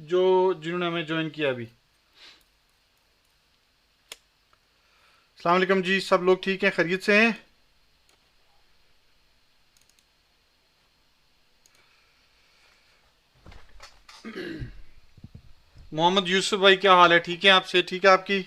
जो जिन्होंने हमें ज्वाइन किया अभी। अस्सलाम वालेकुम जी, सब लोग ठीक हैं, खैरियत से हैं? मोहम्मद यूसुफ भाई, क्या हाल है? ठीक है आपसे? ठीक है आपकी?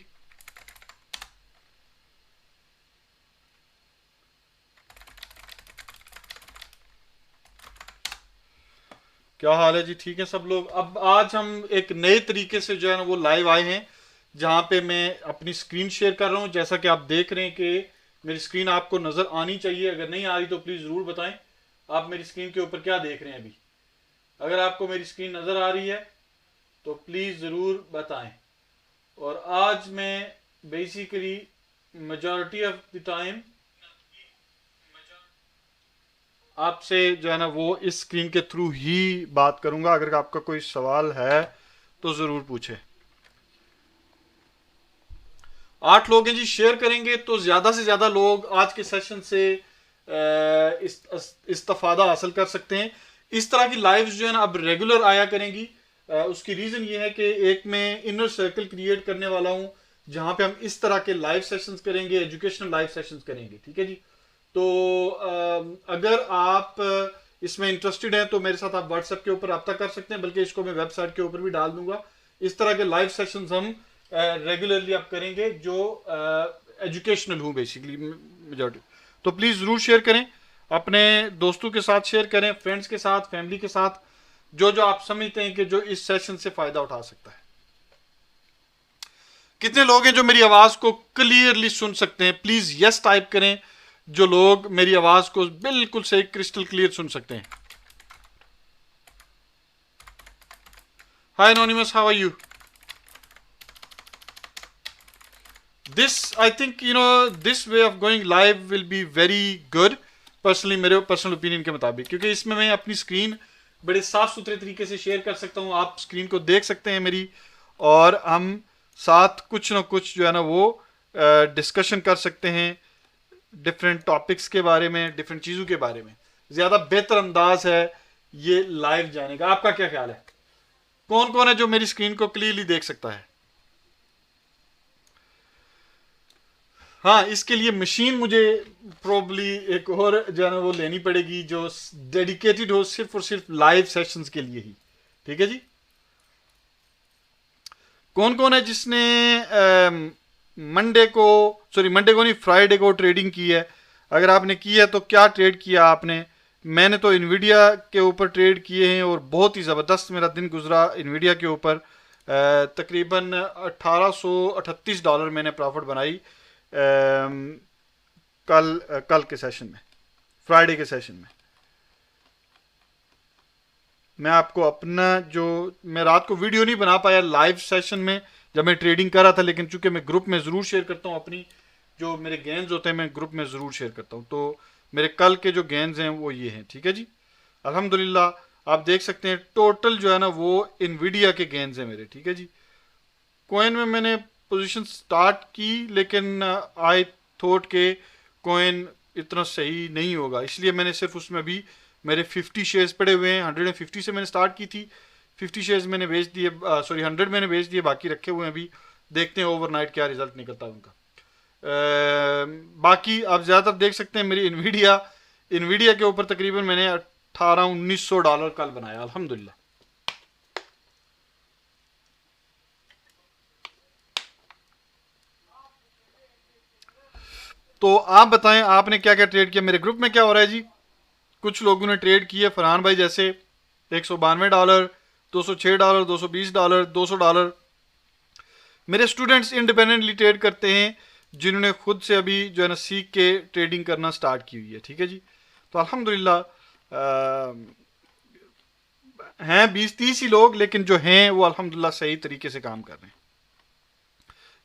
क्या हाल है जी? ठीक है सब लोग। अब आज हम एक नए तरीके से जो है ना वो लाइव आए हैं, जहाँ पे मैं अपनी स्क्रीन शेयर कर रहा हूँ। जैसा कि आप देख रहे हैं कि मेरी स्क्रीन आपको नज़र आनी चाहिए। अगर नहीं आ रही तो प्लीज़ ज़रूर बताएं आप मेरी स्क्रीन के ऊपर क्या देख रहे हैं अभी। अगर आपको मेरी स्क्रीन नज़र आ रही है तो प्लीज़ ज़रूर बताएं। और आज मैं basically majority of the time आपसे जो है ना वो इस स्क्रीन के थ्रू ही बात करूंगा। अगर आपका कोई सवाल है तो ज़रूर पूछें। 8 लोग हैं जी, शेयर करेंगे तो ज़्यादा से ज़्यादा लोग आज के सेशन से इस्तेफादा हासिल कर सकते हैं। इस तरह की लाइव्स जो है ना अब रेगुलर आया करेंगी। उसकी रीज़न ये है कि एक मैं इनर सर्कल क्रिएट करने वाला हूँ, जहाँ पे हम इस तरह के लाइव सेशंस करेंगे, एजुकेशनल लाइव सेशंस करेंगे। ठीक है जी। तो अगर आप इसमें इंटरेस्टेड हैं तो मेरे साथ आप व्हाट्सएप के ऊपर रब्ता कर सकते हैं, बल्कि इसको मैं वेबसाइट के ऊपर भी डाल दूंगा। इस तरह के लाइव सेशंस हम रेगुलरली आप करेंगे, जो एजुकेशनल हूँ बेसिकली मेजॉरिटी। तो प्लीज़ ज़रूर शेयर करें, अपने दोस्तों के साथ शेयर करें, फ्रेंड्स के साथ, फैमिली के साथ, जो जो आप समझते हैं कि जो इस सेशन से फ़ायदा उठा सकता है। कितने लोग हैं जो मेरी आवाज़ को क्लियरली सुन सकते हैं? प्लीज़ यस टाइप करें जो लोग मेरी आवाज़ को बिल्कुल सही क्रिस्टल क्लियर सुन सकते हैं। Hi anonymous, how are you? This, I think, this way of going live will be very good, personally मेरे पर्सनल ओपिनियन के मुताबिक, क्योंकि इसमें मैं अपनी स्क्रीन बड़े साफ सुथरे तरीके से शेयर कर सकता हूँ। आप स्क्रीन को देख सकते हैं मेरी, और हम साथ कुछ ना कुछ जो है ना वो डिस्कशन कर सकते हैं डिफरेंट टॉपिक्स के बारे में, डिफरेंट चीज़ों के बारे में। ज़्यादा बेहतर अंदाज है ये लाइव जाने का। आपका क्या ख्याल है? कौन कौन है जो मेरी स्क्रीन को क्लियरली देख सकता है? हाँ, इसके लिए मशीन मुझे प्रोबली एक और जो है ना वो लेनी पड़ेगी, जो डेडिकेटेड हो सिर्फ और सिर्फ लाइव सेशंस के लिए ही। ठीक है जी। कौन कौन है जिसने मंडे को, सॉरी मंडे को नहीं, फ्राइडे को ट्रेडिंग की है? अगर आपने की है तो क्या ट्रेड किया आपने? मैंने तो इन्विडिया के ऊपर ट्रेड किए हैं और बहुत ही ज़बरदस्त मेरा दिन गुजरा इन्विडिया के ऊपर। तकरीबन $1838 मैंने प्रॉफिट बनाई कल के सेशन में, फ्राइडे के सेशन में। मैं आपको अपना जो, मैं रात को वीडियो नहीं बना पाया लाइव सेशन में जब मैं ट्रेडिंग कर रहा था, लेकिन चूंकि मैं ग्रुप में ज़रूर शेयर करता हूँ अपनी जो मेरे गेंस होते हैं, मैं ग्रुप में ज़रूर शेयर करता हूँ। तो मेरे कल के जो गेंस हैं वो ये हैं। ठीक है जी। अल्हम्दुलिल्लाह आप देख सकते हैं टोटल जो है ना वो इनविडिया के गेंस हैं मेरे। ठीक है जी। कोइन में मैंने पोजीशन स्टार्ट की, लेकिन आई थॉट के कोइन इतना सही नहीं होगा, इसलिए मैंने सिर्फ उसमें भी मेरे 50 शेयर्स पड़े हुए हैं। 150 से मैंने स्टार्ट की थी, 50 शेयर्स मैंने बेच दिए, सॉरी 100 मैंने बेच दिए, बाकी रखे हुए हैं अभी। देखते हैं ओवरनाइट क्या रिजल्ट निकलता है उनका। बाकी आप ज़्यादातर देख सकते हैं मेरी इन्विडिया, इन्विडिया के ऊपर तकरीबन मैंने 1800-1900 कल बनाया, अल्हम्दुलिल्लाह। तो आप बताएं आपने क्या क्या ट्रेड किया? मेरे ग्रुप में क्या हो रहा है जी? कुछ लोगों ने ट्रेड किए, फरहान भाई जैसे $192, $206, $220, $200। मेरे स्टूडेंट्स इंडिपेंडेंटली ट्रेड करते हैं, जिन्होंने खुद से अभी जो है ना सीख के ट्रेडिंग करना स्टार्ट की हुई है। ठीक है जी। तो अल्हम्दुलिल्लाह हैं 20-30 ही लोग, लेकिन जो हैं वो अल्हम्दुलिल्लाह सही तरीके से काम कर रहे हैं।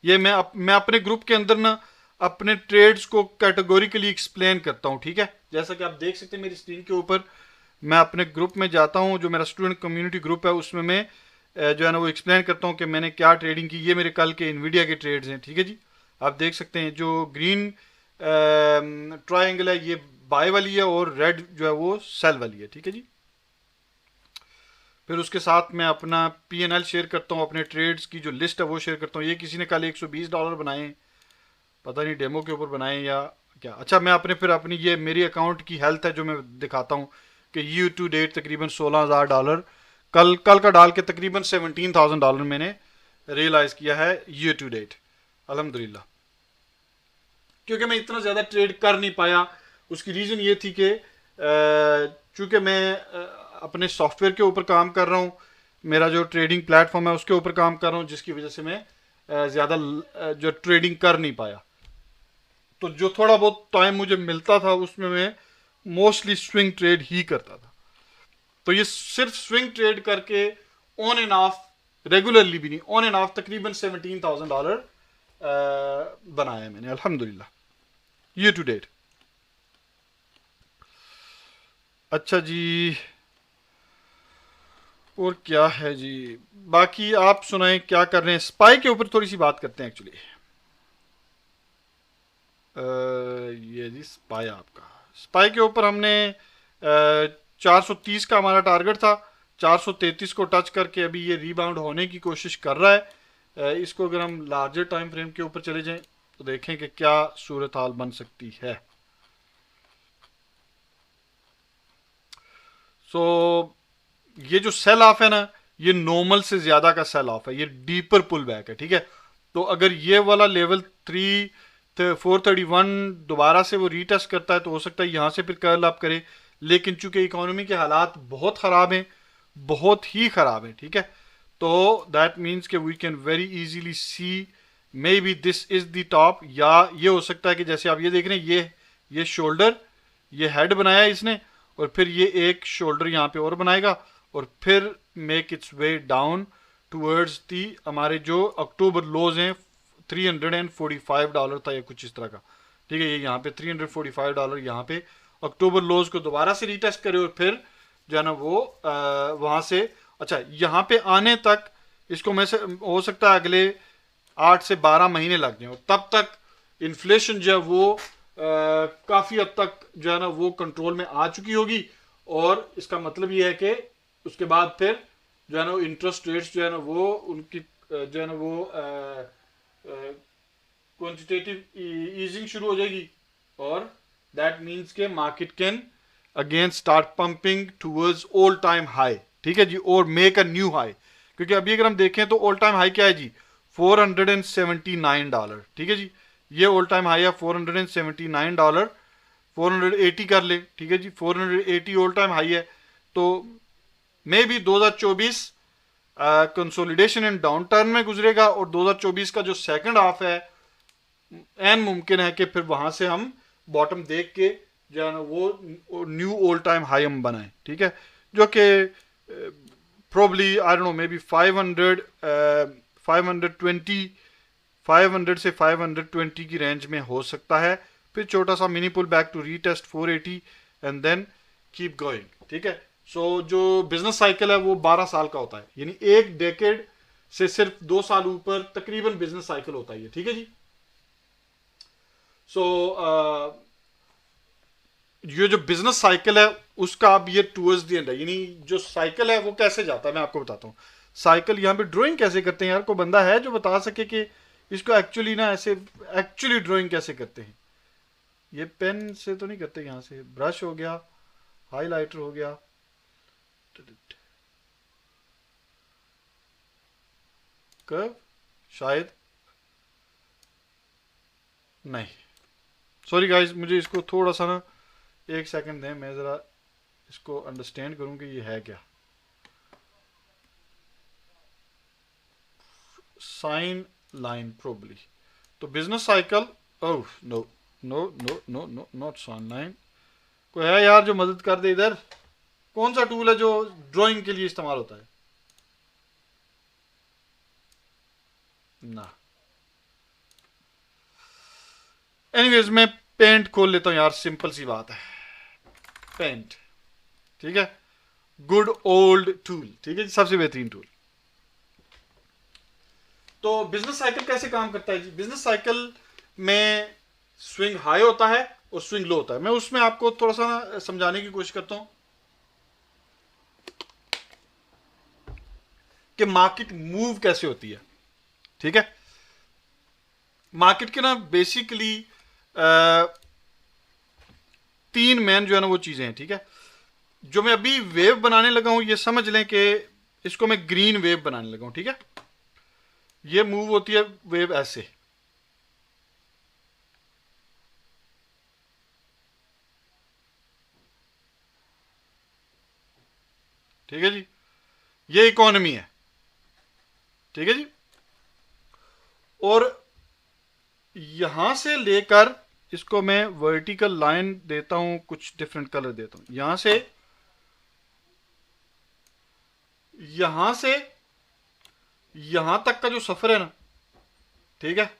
ये मैं अपने ग्रुप के अंदर ना अपने ट्रेड्स को कैटेगोरिकली एक्सप्लेन करता हूँ। ठीक है, जैसा कि आप देख सकते हैं मेरी स्क्रीन के ऊपर, मैं अपने ग्रुप में जाता हूँ, जो मेरा स्टूडेंट कम्युनिटी ग्रुप है, उसमें मैं जो है ना वो एक्सप्लेन करता हूँ कि मैंने क्या ट्रेडिंग की। ये मेरे कल के इन्विडिया के ट्रेड्स हैं। ठीक है जी। आप देख सकते हैं जो ग्रीन ट्रायंगल है ये बाय वाली है, और रेड जो है वो सेल वाली है। ठीक है जी। फिर उसके साथ मैं अपना P&L शेयर करता हूँ, अपने ट्रेड्स की जो लिस्ट है वो शेयर करता हूँ। ये किसी ने कल $120 बनाए, पता नहीं डेमो के ऊपर बनाए या क्या। अच्छा, मैं फिर अपनी ये मेरी अकाउंट की हेल्थ है जो मैं दिखाता हूँ कि यू टू डेट तकरीबन $16,000, कल कल का डाल के तकरीबन $17,000 मैंने रियलाइज़ किया है यू टू डेट, अल्हम्दुलिल्लाह। क्योंकि मैं इतना ज़्यादा ट्रेड कर नहीं पाया, उसकी रीज़न ये थी कि चूँकि मैं अपने सॉफ्टवेयर के ऊपर काम कर रहा हूँ, मेरा जो ट्रेडिंग प्लेटफॉर्म है उसके ऊपर काम कर रहा हूँ, जिसकी वजह से मैं ज़्यादा जो ट्रेडिंग कर नहीं पाया। तो जो थोड़ा बहुत टाइम मुझे मिलता था उसमें मैं मोस्टली स्विंग ट्रेड ही करता था। तो ये सिर्फ स्विंग ट्रेड करके ऑन एंड ऑफ, रेगुलरली भी नहीं, ऑन एंड ऑफ तकरीबन $17,000 बनाया मैंने अल्हम्दुलिल्लाह ईयर टू डेट। अच्छा जी, और क्या है जी, बाकी आप सुनाएं क्या कर रहे हैं। स्पाई के ऊपर थोड़ी सी बात करते हैं एक्चुअली। ये जी स्पाई, आपका स्पाई के ऊपर हमने 430 का हमारा टारगेट था, 433 को टच करके अभी ये रीबाउंड होने की कोशिश कर रहा है। इसको अगर हम लार्जर टाइम फ्रेम के ऊपर चले जाएं तो देखें कि क्या सूरत हाल बन सकती है। सो ये जो सेल ऑफ है ना, ये नॉर्मल से ज़्यादा का सेल ऑफ है, ये डीपर पुल बैक है, ठीक है। तो अगर ये वाला लेवल 431 दोबारा से वो रीटेस्ट करता है तो हो सकता है यहाँ से फिर कर्ल अप करे, लेकिन चूंकि इकोनॉमी के हालात बहुत ख़राब हैं, बहुत ही ख़राब हैं, ठीक है, तो दैट मीन्स कि we can very easily see maybe this is the top, या ये हो सकता है कि जैसे आप ये देख रहे हैं, ये शोल्डर, ये हेड बनाया इसने, और फिर ये एक शोल्डर यहाँ पे और बनाएगा, और फिर make it's way down towards the हमारे जो अक्टूबर लोज हैं। $345 था या कुछ इस तरह का, ठीक है। ये यहाँ पे $345 यहाँ पे अक्टूबर लोज को दोबारा से रीटेस्ट करे, और फिर जो है ना वो वहाँ से, अच्छा यहाँ पे आने तक इसको में से हो सकता है अगले 8 से 12 महीने लग जाए, और तब तक इन्फ्लेशन जो है वो काफ़ी हद तक जो है ना वो कंट्रोल में आ चुकी होगी, और इसका मतलब ये है कि उसके बाद फिर जो है ना इंटरेस्ट रेट्स जो है ना वो उनकी जो है ना वो क्वांटिटेटिव ईजिंग शुरू हो जाएगी, और दैट मीन्स के market can again start pumping towards all time high, ठीक है जी, और मेक अ न्यू हाई। क्योंकि अभी अगर हम देखें तो ऑल टाइम हाई क्या है जी, $479, ठीक है जी, ये ऑल टाइम हाई है $479, 480 कर ले, ठीक है जी, 480 ऑल टाइम हाई है। तो may be 2024 consolidation and down turn में गुजरेगा, और 2024 का जो सेकंड हाफ है एन मुमकिन है कि फिर वहां से हम बॉटम देख के जो है ना वो न्यू ऑल टाइम हाई हम बनाए, ठीक है, जो कि probably I don't know may be 500 से 520 की रेंज में हो सकता है। फिर छोटा सा mini pull back to retest 480 and then keep going, ठीक है। सो जो बिजनेस साइकिल है वो 12 साल का होता है, यानी एक डेकेड से सिर्फ 2 साल ऊपर तकरीबन बिजनेस साइकिल होता है, ठीक है जी। सो ये जो बिजनेस साइकिल है उसका अब ये टूवर्ड्स द एंड है, यानी जो साइकिल है वो कैसे जाता है मैं आपको बताता हूँ। साइकिल यहाँ पे ड्राइंग कैसे करते हैं यार, कोई बंदा है जो बता सके कि इसको एक्चुअली ना ऐसे एक्चुअली ड्राइंग कैसे करते हैं। ये पेन से तो नहीं करते, यहाँ से ब्रश हो गया, हाइलाइटर हो गया, कर्व शायद नहीं, सॉरी गाइस, मुझे इसको थोड़ा सा ना एक सेकंड दें, मैं ज़रा इसको अंडरस्टैंड करूं कि ये है क्या। साइन लाइन प्रोबली, तो business cycle, oh no no no no no not sine line. कोई है यार जो मदद कर दे इधर, कौन सा टूल है जो ड्राइंग के लिए इस्तेमाल होता है ना। एनीवेज मैं पेंट खोल लेता हूं यार, सिंपल सी बात है, पेंट, ठीक है, गुड ओल्ड टूल, ठीक है जी, सबसे बेहतरीन टूल। तो बिजनेस साइकिल कैसे काम करता है जी, बिजनेस साइकिल में स्विंग हाई होता है और स्विंग लो होता है। मैं उसमें आपको थोड़ा सा समझाने की कोशिश करता हूं। कि मार्केट मूव कैसे होती है। ठीक है, मार्केट के ना बेसिकली तीन मेन जो है ना वो चीजें हैं। ठीक है, जो मैं अभी वेव बनाने लगा हूं ये समझ लें कि इसको मैं ग्रीन वेव बनाने लगा हूं। ठीक है, ये मूव होती है वेव ऐसे। ठीक है जी, ये इकोनॉमी है। ठीक है जी, और यहां से लेकर इसको मैं वर्टिकल लाइन देता हूं, कुछ डिफरेंट कलर देता हूं। यहां से यहां तक का जो सफर है ना, ठीक है,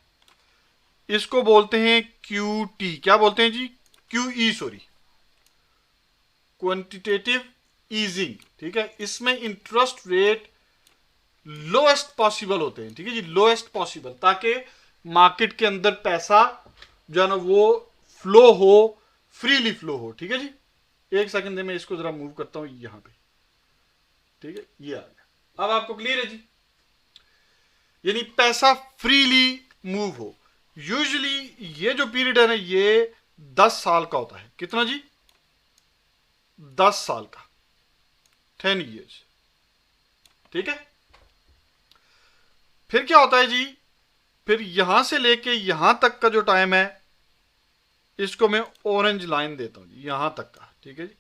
इसको बोलते हैं क्यू टी। क्या बोलते हैं जी? Q E, sorry, quantitative easing. ठीक है, इसमें इंटरेस्ट रेट लोएस्ट पॉसिबल होते हैं। ठीक है जी, लोएस्ट पॉसिबल, ताकि मार्केट के अंदर पैसा जो है ना वो फ्लो हो, फ्रीली फ्लो हो। ठीक है जी, एक सेकंड में इसको जरा मूव करता हूं यहां पे। ठीक है, ये आ गया। अब आपको क्लियर है जी, यानी पैसा फ्रीली मूव हो। यूजुअली ये जो पीरियड है ना ये 10 साल का होता है। कितना जी? 10 साल का, 10 ईयर्स। ठीक है, फिर क्या होता है जी, फिर यहां से लेके यहां तक का जो टाइम है इसको मैं ऑरेंज लाइन देता हूं जी, यहां तक का। ठीक है जी,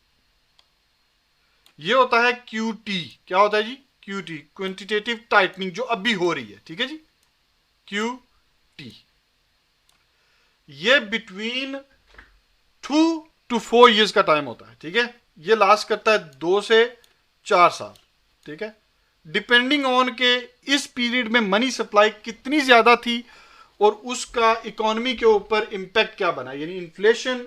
ये होता है क्यू टी। क्या होता है जी? क्यू टी, क्वांटिटेटिव टाइटनिंग, जो अभी हो रही है। ठीक है जी, क्यू टी। ये बिटवीन 2 to 4 ईयर्स का टाइम होता है। ठीक है, ये लास्ट करता है 2 से 4 साल। ठीक है, डिपेंडिंग ऑन के इस पीरियड में मनी सप्लाई कितनी ज्यादा थी और उसका इकोनॉमी के ऊपर इंपैक्ट क्या बना, यानी इन्फ्लेशन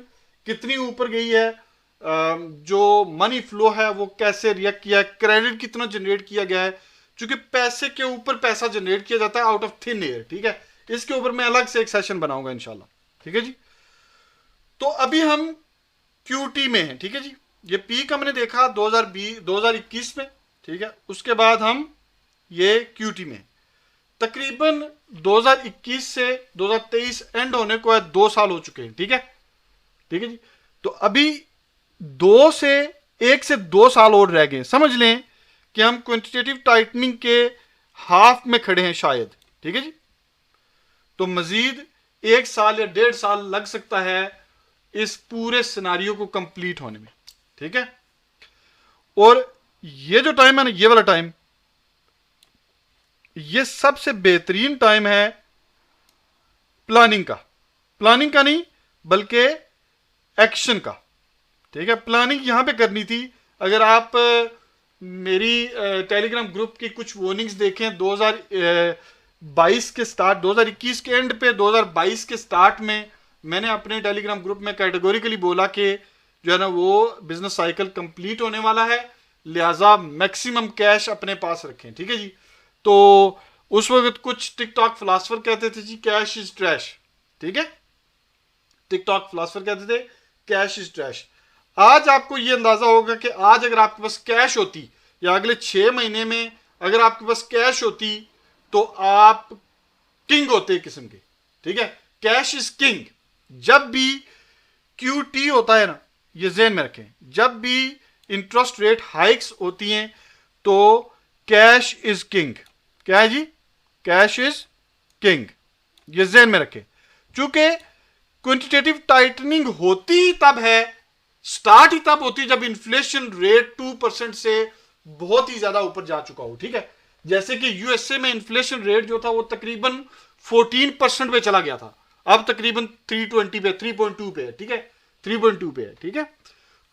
कितनी ऊपर गई है, जो मनी फ्लो है वो कैसे रिएक्ट किया है, क्रेडिट कितना जनरेट किया गया है। क्योंकि पैसे के ऊपर पैसा जनरेट किया जाता है आउट ऑफ थिन एयर। ठीक है, इसके ऊपर मैं अलग से एक सेशन बनाऊंगा इंशाल्लाह। ठीक है जी, तो अभी हम क्यूटी में हैं। ठीक है जी, ये पीक हमने देखा 2021 में। ठीक है, उसके बाद हम ये क्यूटी में तकरीबन 2021 से 2023 एंड होने को है, 2 साल हो चुके हैं। ठीक है, ठीक है जी, तो अभी 1 से 2 साल और रह गए। समझ लें कि हम क्वांटिटेटिव टाइटनिंग के हाफ में खड़े हैं शायद। ठीक है जी, तो मजीद 1 साल या 1.5 साल लग सकता है इस पूरे सिनारियो को कंप्लीट होने में। ठीक है, और ये जो टाइम है ना, ये वाला टाइम, ये सबसे बेहतरीन टाइम है प्लानिंग का। प्लानिंग का नहीं बल्कि एक्शन का। ठीक है, प्लानिंग यहां पे करनी थी। अगर आप मेरी टेलीग्राम ग्रुप की कुछ वार्निंग्स देखें 2022 के स्टार्ट, 2021 के एंड पे 2022 के स्टार्ट में मैंने अपने टेलीग्राम ग्रुप में कैटेगोरिकली बोला कि जो है ना वो बिजनेस साइकिल कंप्लीट होने वाला है, लिहाजा मैक्सिमम कैश अपने पास रखें। ठीक है जी, तो उस वक्त कुछ टिकटॉक फिलासफर कहते थे जी कैश इज ट्रैश। ठीक है, टिकटॉक फिलासफर कहते थे कैश इज ट्रैश। आज आपको यह अंदाजा होगा कि आज अगर आपके पास कैश होती, या अगले 6 महीने में अगर आपके पास कैश होती, तो आप किंग होते किस्म के। ठीक है, कैश इज किंग। जब भी क्यूटी होता है ना, ये ज़हन में रखें, जब भी इंटरेस्ट रेट हाइक्स होती हैं तो कैश इज किंग। क्या है जी? कैश इज किंग, ये ज़हन में रखें। चूंकि क्वांटिटेटिव टाइटनिंग होती ही तब है, स्टार्ट ही तब होती है जब इन्फ्लेशन रेट 2% से बहुत ही ज्यादा ऊपर जा चुका हो। ठीक है, जैसे कि यूएसए में इन्फ्लेशन रेट जो था वो तकरीबन 14% पे चला गया था, अब तकरीबन 3.2 पे है। ठीक है, 3.2 पे है। ठीक है,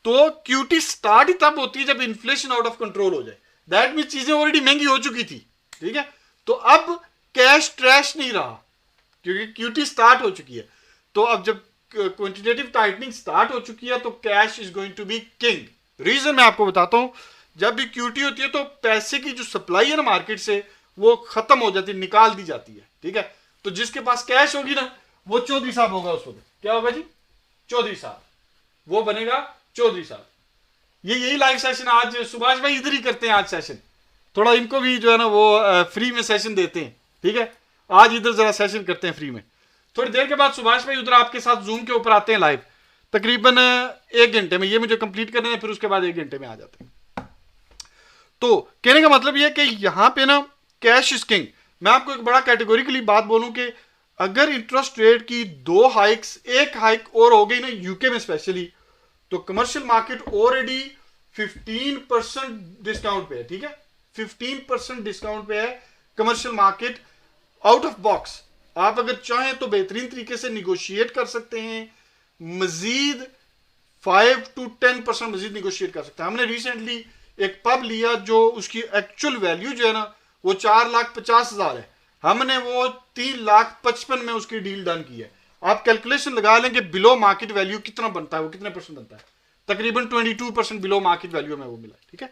तो क्यूटी स्टार्ट ही तब होती है जब इन्फ्लेशन आउट ऑफ कंट्रोल हो जाए। दैट मीन चीजें ऑलरेडी महंगी हो चुकी थी। ठीक है, तो अब कैश ट्रैश नहीं रहा क्योंकि क्यूटी स्टार्ट हो चुकी है। तो अब जब क्वांटिटेटिव टाइटनिंग स्टार्ट हो चुकी है तो cash is going to be king. Reason मैं आपको बताता हूं, जब भी क्यूटी होती है तो पैसे की जो सप्लाई है ना मार्केट से वो खत्म हो जाती है, निकाल दी जाती है। ठीक है, तो जिसके पास कैश होगी ना वो चौधरी साहब होगा उस वक्त। क्या होगा जी? चौधरी साहब, वो बनेगा चौधरी साहब। यही लाइव सेशन आज सुभाष भाई इधर ही करते हैं आज सेशन। थोड़ा इनको भी जो है ना वो फ्री में सेशन देते हैं, ठीक है। आज इधर जरा सेशन करते हैं फ्री में। थोड़ी देर के बाद सुभाष भाई उधर आपके साथ जूम के ऊपर आते हैं लाइव, तकरीबन 1 घंटे में। ये मुझे कंप्लीट करने हैं, फिर उसके बाद 1 घंटे में आ जाते हैं। तो कहने का मतलब ये है कि यहां पे ना कैश इज किंग। मैं आपको एक बड़ा कैटेगोरिकली बात बोलूं कि अगर इंटरेस्ट रेट की 2 हाइक्स, 1 हाइक और हो गई ना यूके में स्पेशली, तो कमर्शियल मार्केट ऑलरेडी 15% डिस्काउंट पे है, ठीक है। 15% डिस्काउंट पे है commercial market out of box. आप अगर चाहें तो बेहतरीन तरीके से निगोशिएट कर सकते हैं, मजीद 5 to 10% मजीद निगोशिएट कर सकते हैं। हमने रिसेंटली एक पब लिया जो उसकी एक्चुअल वैल्यू जो है ना वो 4,50,000 है, हमने वो 3,55,000 में उसकी डील डन की है। आप कैलकुलेशन लगा लें कि बिलो मार्केट वैल्यू कितना बनता है, वो कितने परसेंट बनता है, तकरीबन 22% बिलो मार्केट वैल्यू में वो मिला, ठीक है।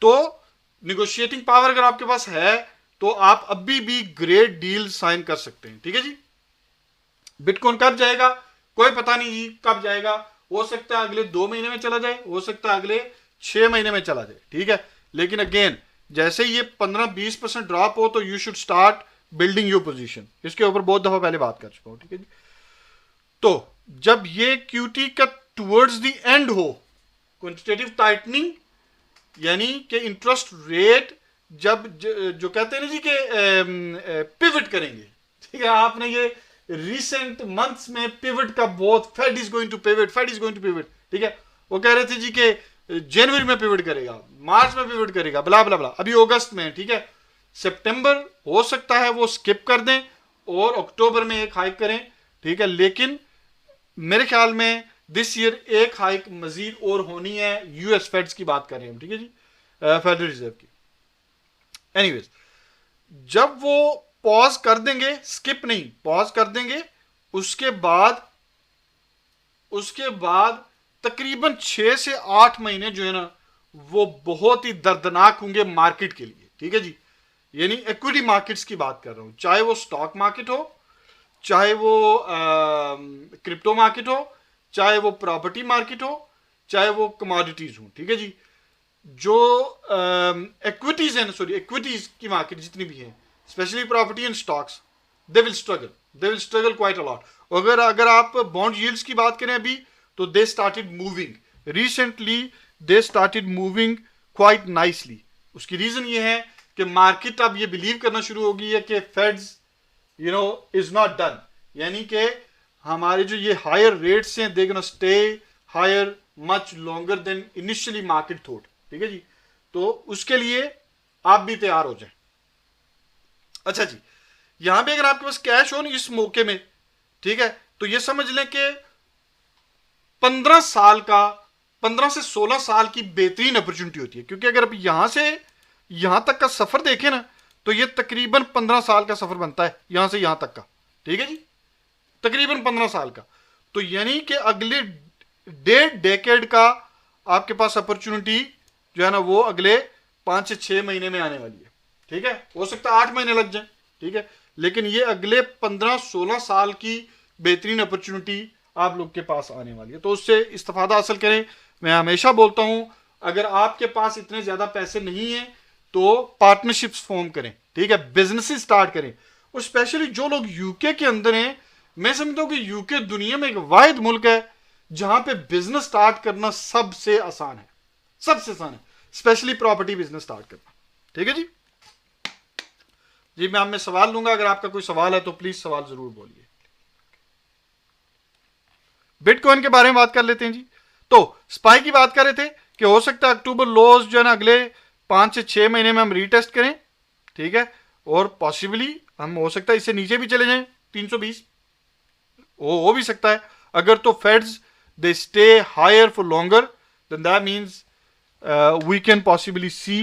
तो निगोशिएटिंग पावर अगर आपके पास है तो आप अभी भी ग्रेट डील साइन कर सकते हैं, ठीक है जी। बिटकॉइन कब जाएगा कोई पता नहीं जी, कब जाएगा, हो सकता है अगले 2 महीने में चला जाए, हो सकता है अगले 6 महीने में चला जाए, ठीक है। लेकिन अगेन जैसे ये 15-20% ड्रॉप हो तो you should start building your position. इसके ऊपर बहुत दफा पहले बात कर चुका हूं, ठीक है जी। तो जब ये क्यूटी का टुवर्ड्स द एंड हो, क्वांटिटेटिव टाइटनिंग यानी कि इंटरेस्ट रेट जब जो कहते हैं ना जी कि पिवट करेंगे, ठीक है। आपने ये रिसेंट मंथ्स में पिवट का बहुत, Fed is going to pivot, Fed is going to pivot, ठीक है। वो कह रहे थे जी कि जनवरी में पिवट करेगा, मार्च में पिवट करेगा, बला बला बला। अभी अगस्त में, ठीक है। सितंबर हो सकता है वो स्किप कर दें और अक्टूबर में एक हाइक करें, ठीक है। लेकिन मेरे ख्याल में दिस ईयर एक हाइक मजीद और होनी है। यूएस फेड्स की बात कर रहे हैं हम, ठीक है जी, फेडरल रिजर्व की। एनीवेज, जब वो पॉज कर देंगे, स्किप नहीं पॉज कर देंगे, उसके बाद तकरीबन 6 से 8 महीने जो है ना वो बहुत ही दर्दनाक होंगे मार्केट के लिए, ठीक है जी। यानी इक्विटी मार्केट्स की बात कर रहा हूं, चाहे वो स्टॉक मार्केट हो, चाहे वो क्रिप्टो मार्केट हो, चाहे वो प्रॉपर्टी मार्केट हो, चाहे वो कमोडिटीज हो, ठीक है जी। जो इक्विटीज है, सॉरी इक्विटीज की मार्केट जितनी भी है, specially property and stocks, they will struggle quite a lot. अगर आप बॉन्ड यील्ड्स की बात करें अभी, तो they started moving recently, they started moving quite nicely. उसकी रीजन ये है कि मार्केट अब ये बिलीव करना शुरू हो गई है कि फेड्स इज नॉट डन, यानी कि हमारे जो ये हायर रेट्स हैं they gonna stay higher much longer than initially market thought, ठीक है जी। तो उसके लिए आप भी तैयार हो जाए। अच्छा जी, यहां पे अगर आपके पास कैश हो ना इस मौके में, ठीक है, तो ये समझ लें कि 15 से 16 साल की बेहतरीन अपॉर्चुनिटी होती है। क्योंकि अगर आप यहां से यहां तक का सफर देखें ना तो ये तकरीबन 15 साल का सफर बनता है, यहां से यहां तक का, ठीक है जी, तकरीबन 15 साल का। तो यानी कि अगले 1.5 डेकेड का आपके पास अपॉर्चुनिटी जो है ना वो अगले 5 से 6 महीने में आने वाली है, ठीक है। हो सकता है 8 महीने लग जाए, ठीक है, लेकिन ये अगले 15-16 साल की बेहतरीन अपॉर्चुनिटी आप लोग के पास आने वाली है। तो उससे इस्तेफादा हासिल करें। मैं हमेशा बोलता हूं अगर आपके पास इतने ज्यादा पैसे नहीं है तो पार्टनरशिप्स फॉर्म करें, ठीक है, बिजनेसेस स्टार्ट करें। और स्पेशली जो लोग यूके के अंदर हैं, मैं समझता हूं कि यूके दुनिया में एक वाहिद मुल्क है जहां पे बिजनेस स्टार्ट करना सबसे आसान है, सबसे आसान है, स्पेशली प्रॉपर्टी बिजनेस स्टार्ट करना, ठीक है जी। जी मैं आप में सवाल लूंगा, अगर आपका कोई सवाल है तो प्लीज सवाल जरूर बोलिए। बिटकॉइन के बारे में बात कर लेते हैं जी। तो स्पाई की बात कर रहे थे कि हो सकता है अक्टूबर लोज जो है ना अगले 5 से 6 महीने में हम रीटेस्ट करें, ठीक है, और पॉसिबली हम हो सकता है इससे नीचे भी चले जाएं 320, हो भी सकता है। अगर तो Feds they stay higher for longer then that means we can possibly see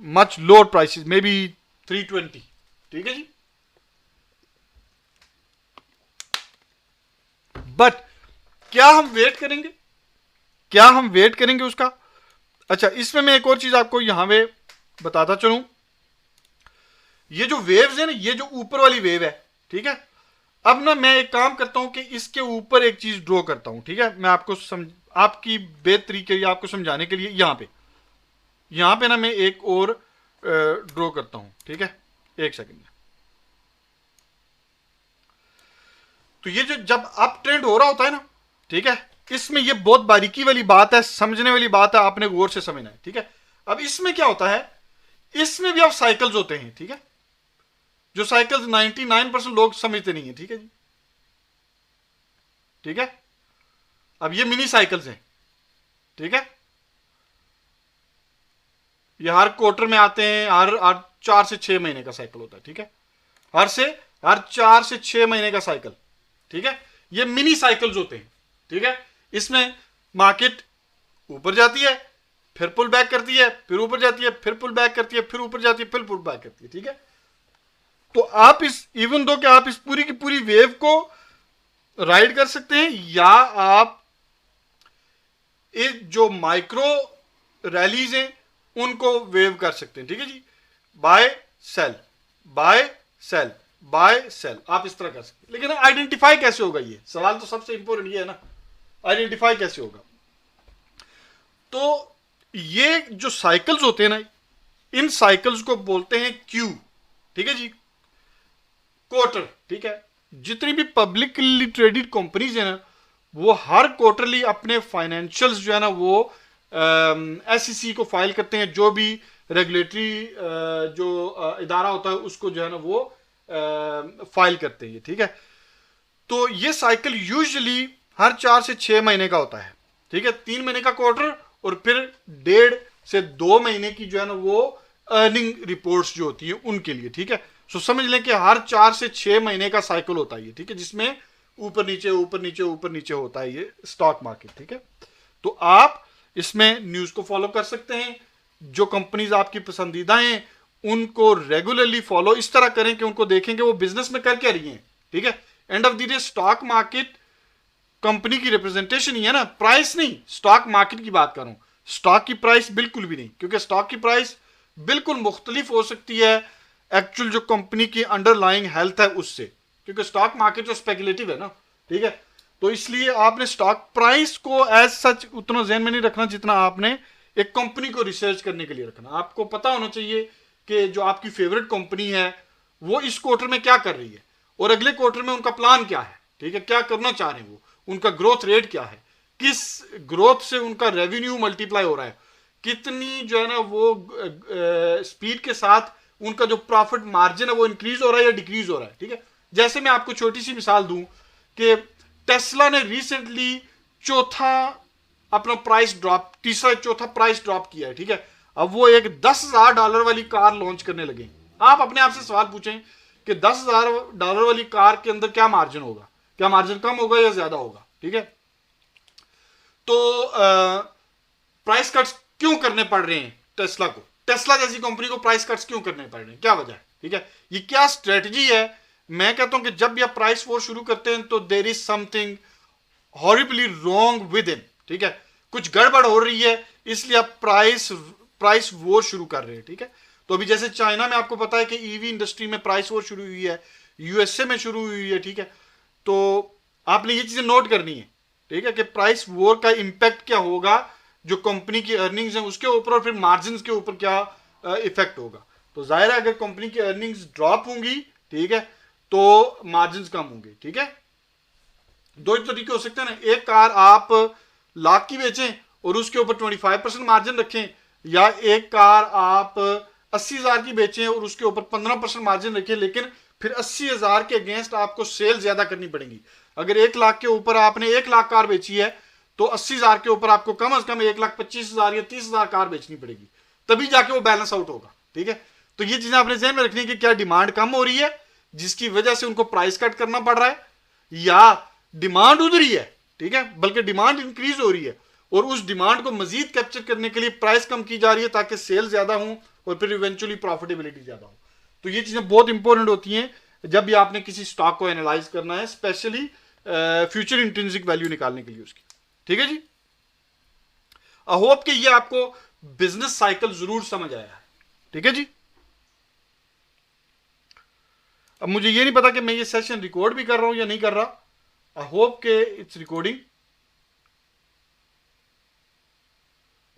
much lower prices, maybe 320, ठीक है जी। बट क्या हम वेट करेंगे उसका? अच्छा, इसमें मैं एक और चीज आपको यहां पे बताता चलूं। ये जो वेव्स है ना, ये जो ऊपर वाली वेव है, ठीक है, अब ना मैं एक काम करता हूं कि इसके ऊपर एक चीज ड्रॉ करता हूं, ठीक है, मैं आपको आपकी बेहतरी के लिए आपको समझाने के लिए। यहां पे यहां पे ना मैं एक और ड्रॉ करता हूं, ठीक है, एक सेकंड। तो ये जो जब अप ट्रेंड हो रहा होता है ना, ठीक है, इसमें ये बहुत बारीकी वाली बात है, समझने वाली बात है, आपने गौर से समझना है, ठीक है। अब इसमें क्या होता है, इसमें भी अब साइकिल्स होते हैं, ठीक है, जो साइकिल्स 99% लोग समझते नहीं है, ठीक है जी, ठीक है। अब ये मिनी साइकिल्स हैं, ठीक है, ये हर क्वार्टर में आते हैं, हर 4 से 6 महीने का साइकिल होता है, ठीक है, हर 4 से 6 महीने का साइकिल, ठीक है। ये मिनी साइकिल्स होते हैं, ठीक है। इसमें मार्केट ऊपर जाती है, फिर पुल बैक करती है, फिर ऊपर जाती है, फिर पुल बैक करती है, फिर ऊपर जाती है, फिर पुल बैक करती है, ठीक है। तो आप इस इवन दो कि आप इस पूरी की पूरी वेव को राइड कर सकते हैं, या आप इस जो माइक्रो रैलीज हैं उनको वेव कर सकते हैं, ठीक है जी। Buy sell, buy sell, buy sell, आप इस तरह कर सकते हैं। लेकिन आइडेंटिफाई कैसे होगा, ये सवाल तो सबसे इंपॉर्टेंट ये है ना, आइडेंटिफाई कैसे होगा। तो ये जो साइकिल्स होते हैं ना, इन साइकिल्स को बोलते हैं क्यू, ठीक है जी, क्वार्टर, ठीक है। जितनी भी पब्लिकली ट्रेडेड कंपनीज है ना, वो हर क्वार्टरली अपने फाइनेंशियल्स जो है ना वो एसईसी को फाइल करते हैं, जो भी रेगुलेटरी जो इदारा होता है उसको जो है ना वो फाइल करते हैं, ठीक है। तो ये साइकिल यूजुअली हर 4 से 6 महीने का होता है, ठीक है, 3 महीने का क्वार्टर और फिर 1.5 से 2 महीने की जो है ना वो अर्निंग रिपोर्ट्स जो होती है उनके लिए, ठीक है। सो समझ लें कि हर 4 से 6 महीने का साइकिल होता है ये, ठीक है, जिसमें ऊपर नीचे ऊपर नीचे ऊपर नीचे होता है ये स्टॉक मार्केट, ठीक है। तो आप इसमें न्यूज को फॉलो कर सकते हैं, जो कंपनीज आपकी पसंदीदा हैं उनको रेगुलरली फॉलो इस तरह करें कि उनको देखें कि वो बिजनेस में कर क्या रही हैं, ठीक है। End of the day stock market company की रिप्रेजेंटेशन ही है ना, प्राइस नहीं, स्टॉक मार्केट की बात कर रहा हूं, स्टॉक की प्राइस बिल्कुल भी नहीं, क्योंकि स्टॉक की प्राइस बिल्कुल मुख्तलिफ हो सकती है एक्चुअल जो कंपनी की अंडरलाइंग हेल्थ है उससे, क्योंकि स्टॉक मार्केट जो स्पेकुलेटिव है ना, ठीक है। तो इसलिए आपने स्टॉक प्राइस को एज सच उतना ध्यान में नहीं रखना जितना आपने एक कंपनी को रिसर्च करने के लिए रखना। आपको पता होना चाहिए कि जो आपकी फेवरेट कंपनी है वो इस क्वार्टर में क्या कर रही है और अगले क्वार्टर में उनका प्लान क्या है, ठीक है, क्या करना चाह रहे हैं वो, उनका ग्रोथ रेट क्या है, किस ग्रोथ से उनका रेवेन्यू मल्टीप्लाई हो रहा है, कितनी जो है ना वो स्पीड के साथ उनका जो प्रॉफिट मार्जिन है वो इंक्रीज हो रहा है या डिक्रीज हो रहा है, ठीक है। जैसे मैं आपको छोटी सी मिसाल दूं कि टेस्ला ने रिसेंटली चौथा अपना प्राइस ड्रॉप, तीसरा चौथा प्राइस ड्रॉप किया है, ठीक है। अब वो एक $10,000 वाली कार लॉन्च करने लगे। आप अपने आप से सवाल पूछें कि $10,000 वाली कार के अंदर क्या मार्जिन होगा, क्या मार्जिन कम होगा या ज्यादा होगा, ठीक है। तो प्राइस कट्स क्यों करने पड़ रहे हैं टेस्ला को, टेस्ला जैसी कंपनी को प्राइस कट्स क्यों करने पड़ रहे हैं, क्या वजह है, ठीक है, ये क्या स्ट्रेटजी है। मैं कहता हूं कि जब भी आप प्राइस वॉर शुरू करते हैं तो there is something horribly wrong with in, ठीक है, कुछ गड़बड़ हो रही है, इसलिए आप प्राइस वॉर शुरू कर रहे हैं, ठीक है। तो अभी जैसे चाइना में आपको पता है कि ईवी इंडस्ट्री में प्राइस वॉर शुरू हुई है, यूएसए में शुरू हुई है, ठीक है। तो आपने ये चीजें नोट करनी है, ठीक है, कि प्राइस वॉर का इंपैक्ट क्या होगा जो कंपनी की अर्निंग्स हैं उसके ऊपर और फिर मार्जिन के ऊपर क्या इफेक्ट होगा। तो जाहिर है अगर कंपनी की अर्निंग्स ड्रॉप होंगी, ठीक है, तो मार्जिन कम होंगे, ठीक है। दो तरीके हो सकते हैं ना, एक कार आप लाख की बेचें और उसके ऊपर 25% मार्जिन रखें, या एक कार आप 80,000 की बेचें और उसके ऊपर 15% मार्जिन रखें, लेकिन फिर 80,000 के अगेंस्ट आपको सेल ज्यादा करनी पड़ेगी। अगर 1 लाख के ऊपर आपने 1 लाख कार बेची है तो 80,000 के ऊपर आपको कम से कम 1,25,000 या 30,000 कार बेचनी पड़ेगी, तभी जाके वो बैलेंस आउट होगा, ठीक है। तो ये चीजें आपने ध्यान में रखनी है कि क्या डिमांड कम हो रही है जिसकी वजह से उनको प्राइस कट करना पड़ रहा है, या डिमांड उधर ही है, ठीक है, बल्कि डिमांड इंक्रीज हो रही है और उस डिमांड को मजीद कैप्चर करने के लिए प्राइस कम की जा रही है ताकि सेल ज्यादा हो और फिर इवेंचुअली प्रॉफिटेबिलिटी ज्यादा हो। तो ये चीजें बहुत इंपॉर्टेंट होती हैं जब भी आपने किसी स्टॉक को एनालाइज करना है, स्पेशली फ्यूचर इंट्रिंसिक वैल्यू निकालने के लिए उसकी, ठीक है जी। आई होप कि ये आपको बिजनेस साइकिल जरूर समझ आया है, ठीक है जी। अब मुझे ये नहीं पता कि मैं ये सेशन रिकॉर्ड भी कर रहा हूं या नहीं कर रहा, आई होप के इट्स रिकॉर्डिंग।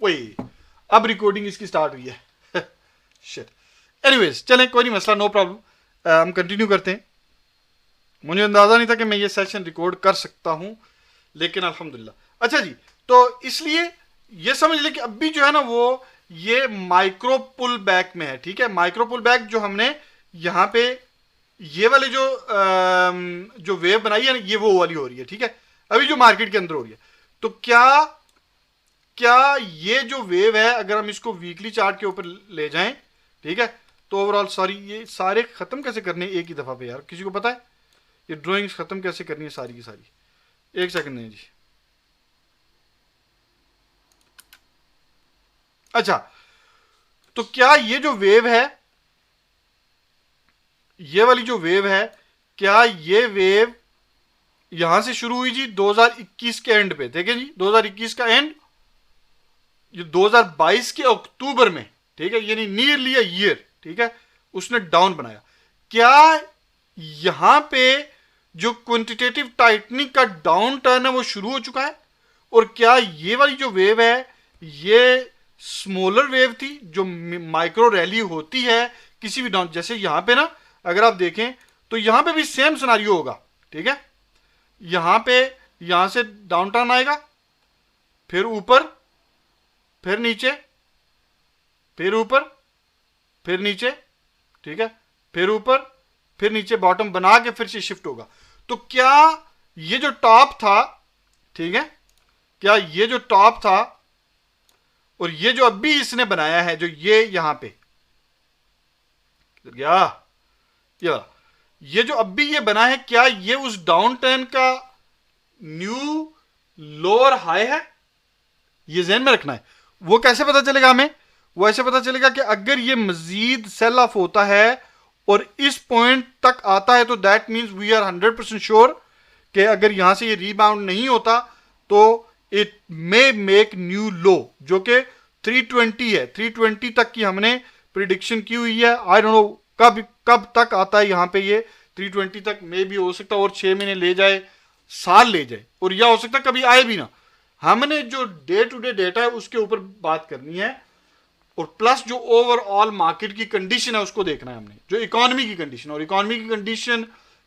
वही अब रिकॉर्डिंग इसकी स्टार्ट हुई है। शिट, एनीवेज चलें, कोई नहीं मसला, नो प्रॉब्लम, हम कंटिन्यू करते हैं। मुझे अंदाजा नहीं था कि मैं ये सेशन रिकॉर्ड कर सकता हूं, लेकिन अल्हम्दुलिल्लाह। अच्छा जी, तो इसलिए ये समझ लें कि अभी जो है ना वो ये माइक्रो पुल बैक में है, ठीक है। माइक्रो पुल बैक जो हमने यहां पे ये वाले जो वेव बनाई है ना, ये वो वाली हो रही है, ठीक है, अभी जो मार्केट के अंदर हो रही है। तो क्या ये जो वेव है अगर हम इसको वीकली चार्ट के ऊपर ले जाएं, ठीक है, तो ओवरऑल सॉरी ये सारे खत्म कैसे करने एक ही दफा पे यार, किसी को पता है ये ड्राइंग्स खत्म कैसे करनी है सारी की सारी? एक सेकंड नहीं जी। अच्छा, तो क्या ये जो वेव है, ये वाली जो वेव है, क्या ये वेव यहां से शुरू हुई जी 2021 के एंड पे, देखें जी 2021 का एंड, ये 2022 के अक्टूबर में, ठीक है, यानी नियरली अ ईयर, ठीक है, उसने डाउन बनाया। क्या यहां पे जो क्वांटिटेटिव टाइटनिंग का डाउन टर्न है वो शुरू हो चुका है? और क्या ये वाली जो वेव है ये स्मॉलर वेव थी जो माइक्रो रैली होती है किसी भी डाउन, जैसे यहां पे ना अगर आप देखें तो यहां पे भी सेम सिनारियो होगा, ठीक है, यहां पे यहां से डाउन टर्न आएगा, फिर ऊपर, फिर नीचे, फिर ऊपर, फिर नीचे, ठीक है, फिर ऊपर, फिर नीचे, बॉटम बना के फिर से शिफ्ट होगा। तो क्या ये जो टॉप था, ठीक है, क्या ये जो टॉप था और ये जो अभी इसने बनाया है जो ये यहां पे गया, ये जो अभी ये बना है, क्या ये उस डाउन टर्न का न्यू लोअर हाई है? ये ज़हन में रखना है। वो कैसे पता चलेगा हमें? वो ऐसे पता चलेगा कि अगर ये मजीद सेल ऑफ होता है और इस पॉइंट तक आता है तो that means we are 100% sure कि अगर यहां से ये रीबाउंड नहीं होता तो it may make new low, जो कि 320 है। 320 तक की हमने प्रिडिक्शन की हुई है। आई डोंट नो कब तक आता है यहां पे ये 320 तक, मे भी हो सकता है और 6 महीने ले जाए, साल ले जाए, और या हो सकता है कभी आए भी ना। हमने जो डे टू डे डेटा है उसके ऊपर बात करनी है और प्लस जो ओवरऑल मार्केट की कंडीशन है उसको देखना है हमने, जो इकोनॉमी की कंडीशन, और इकोनॉमी की कंडीशन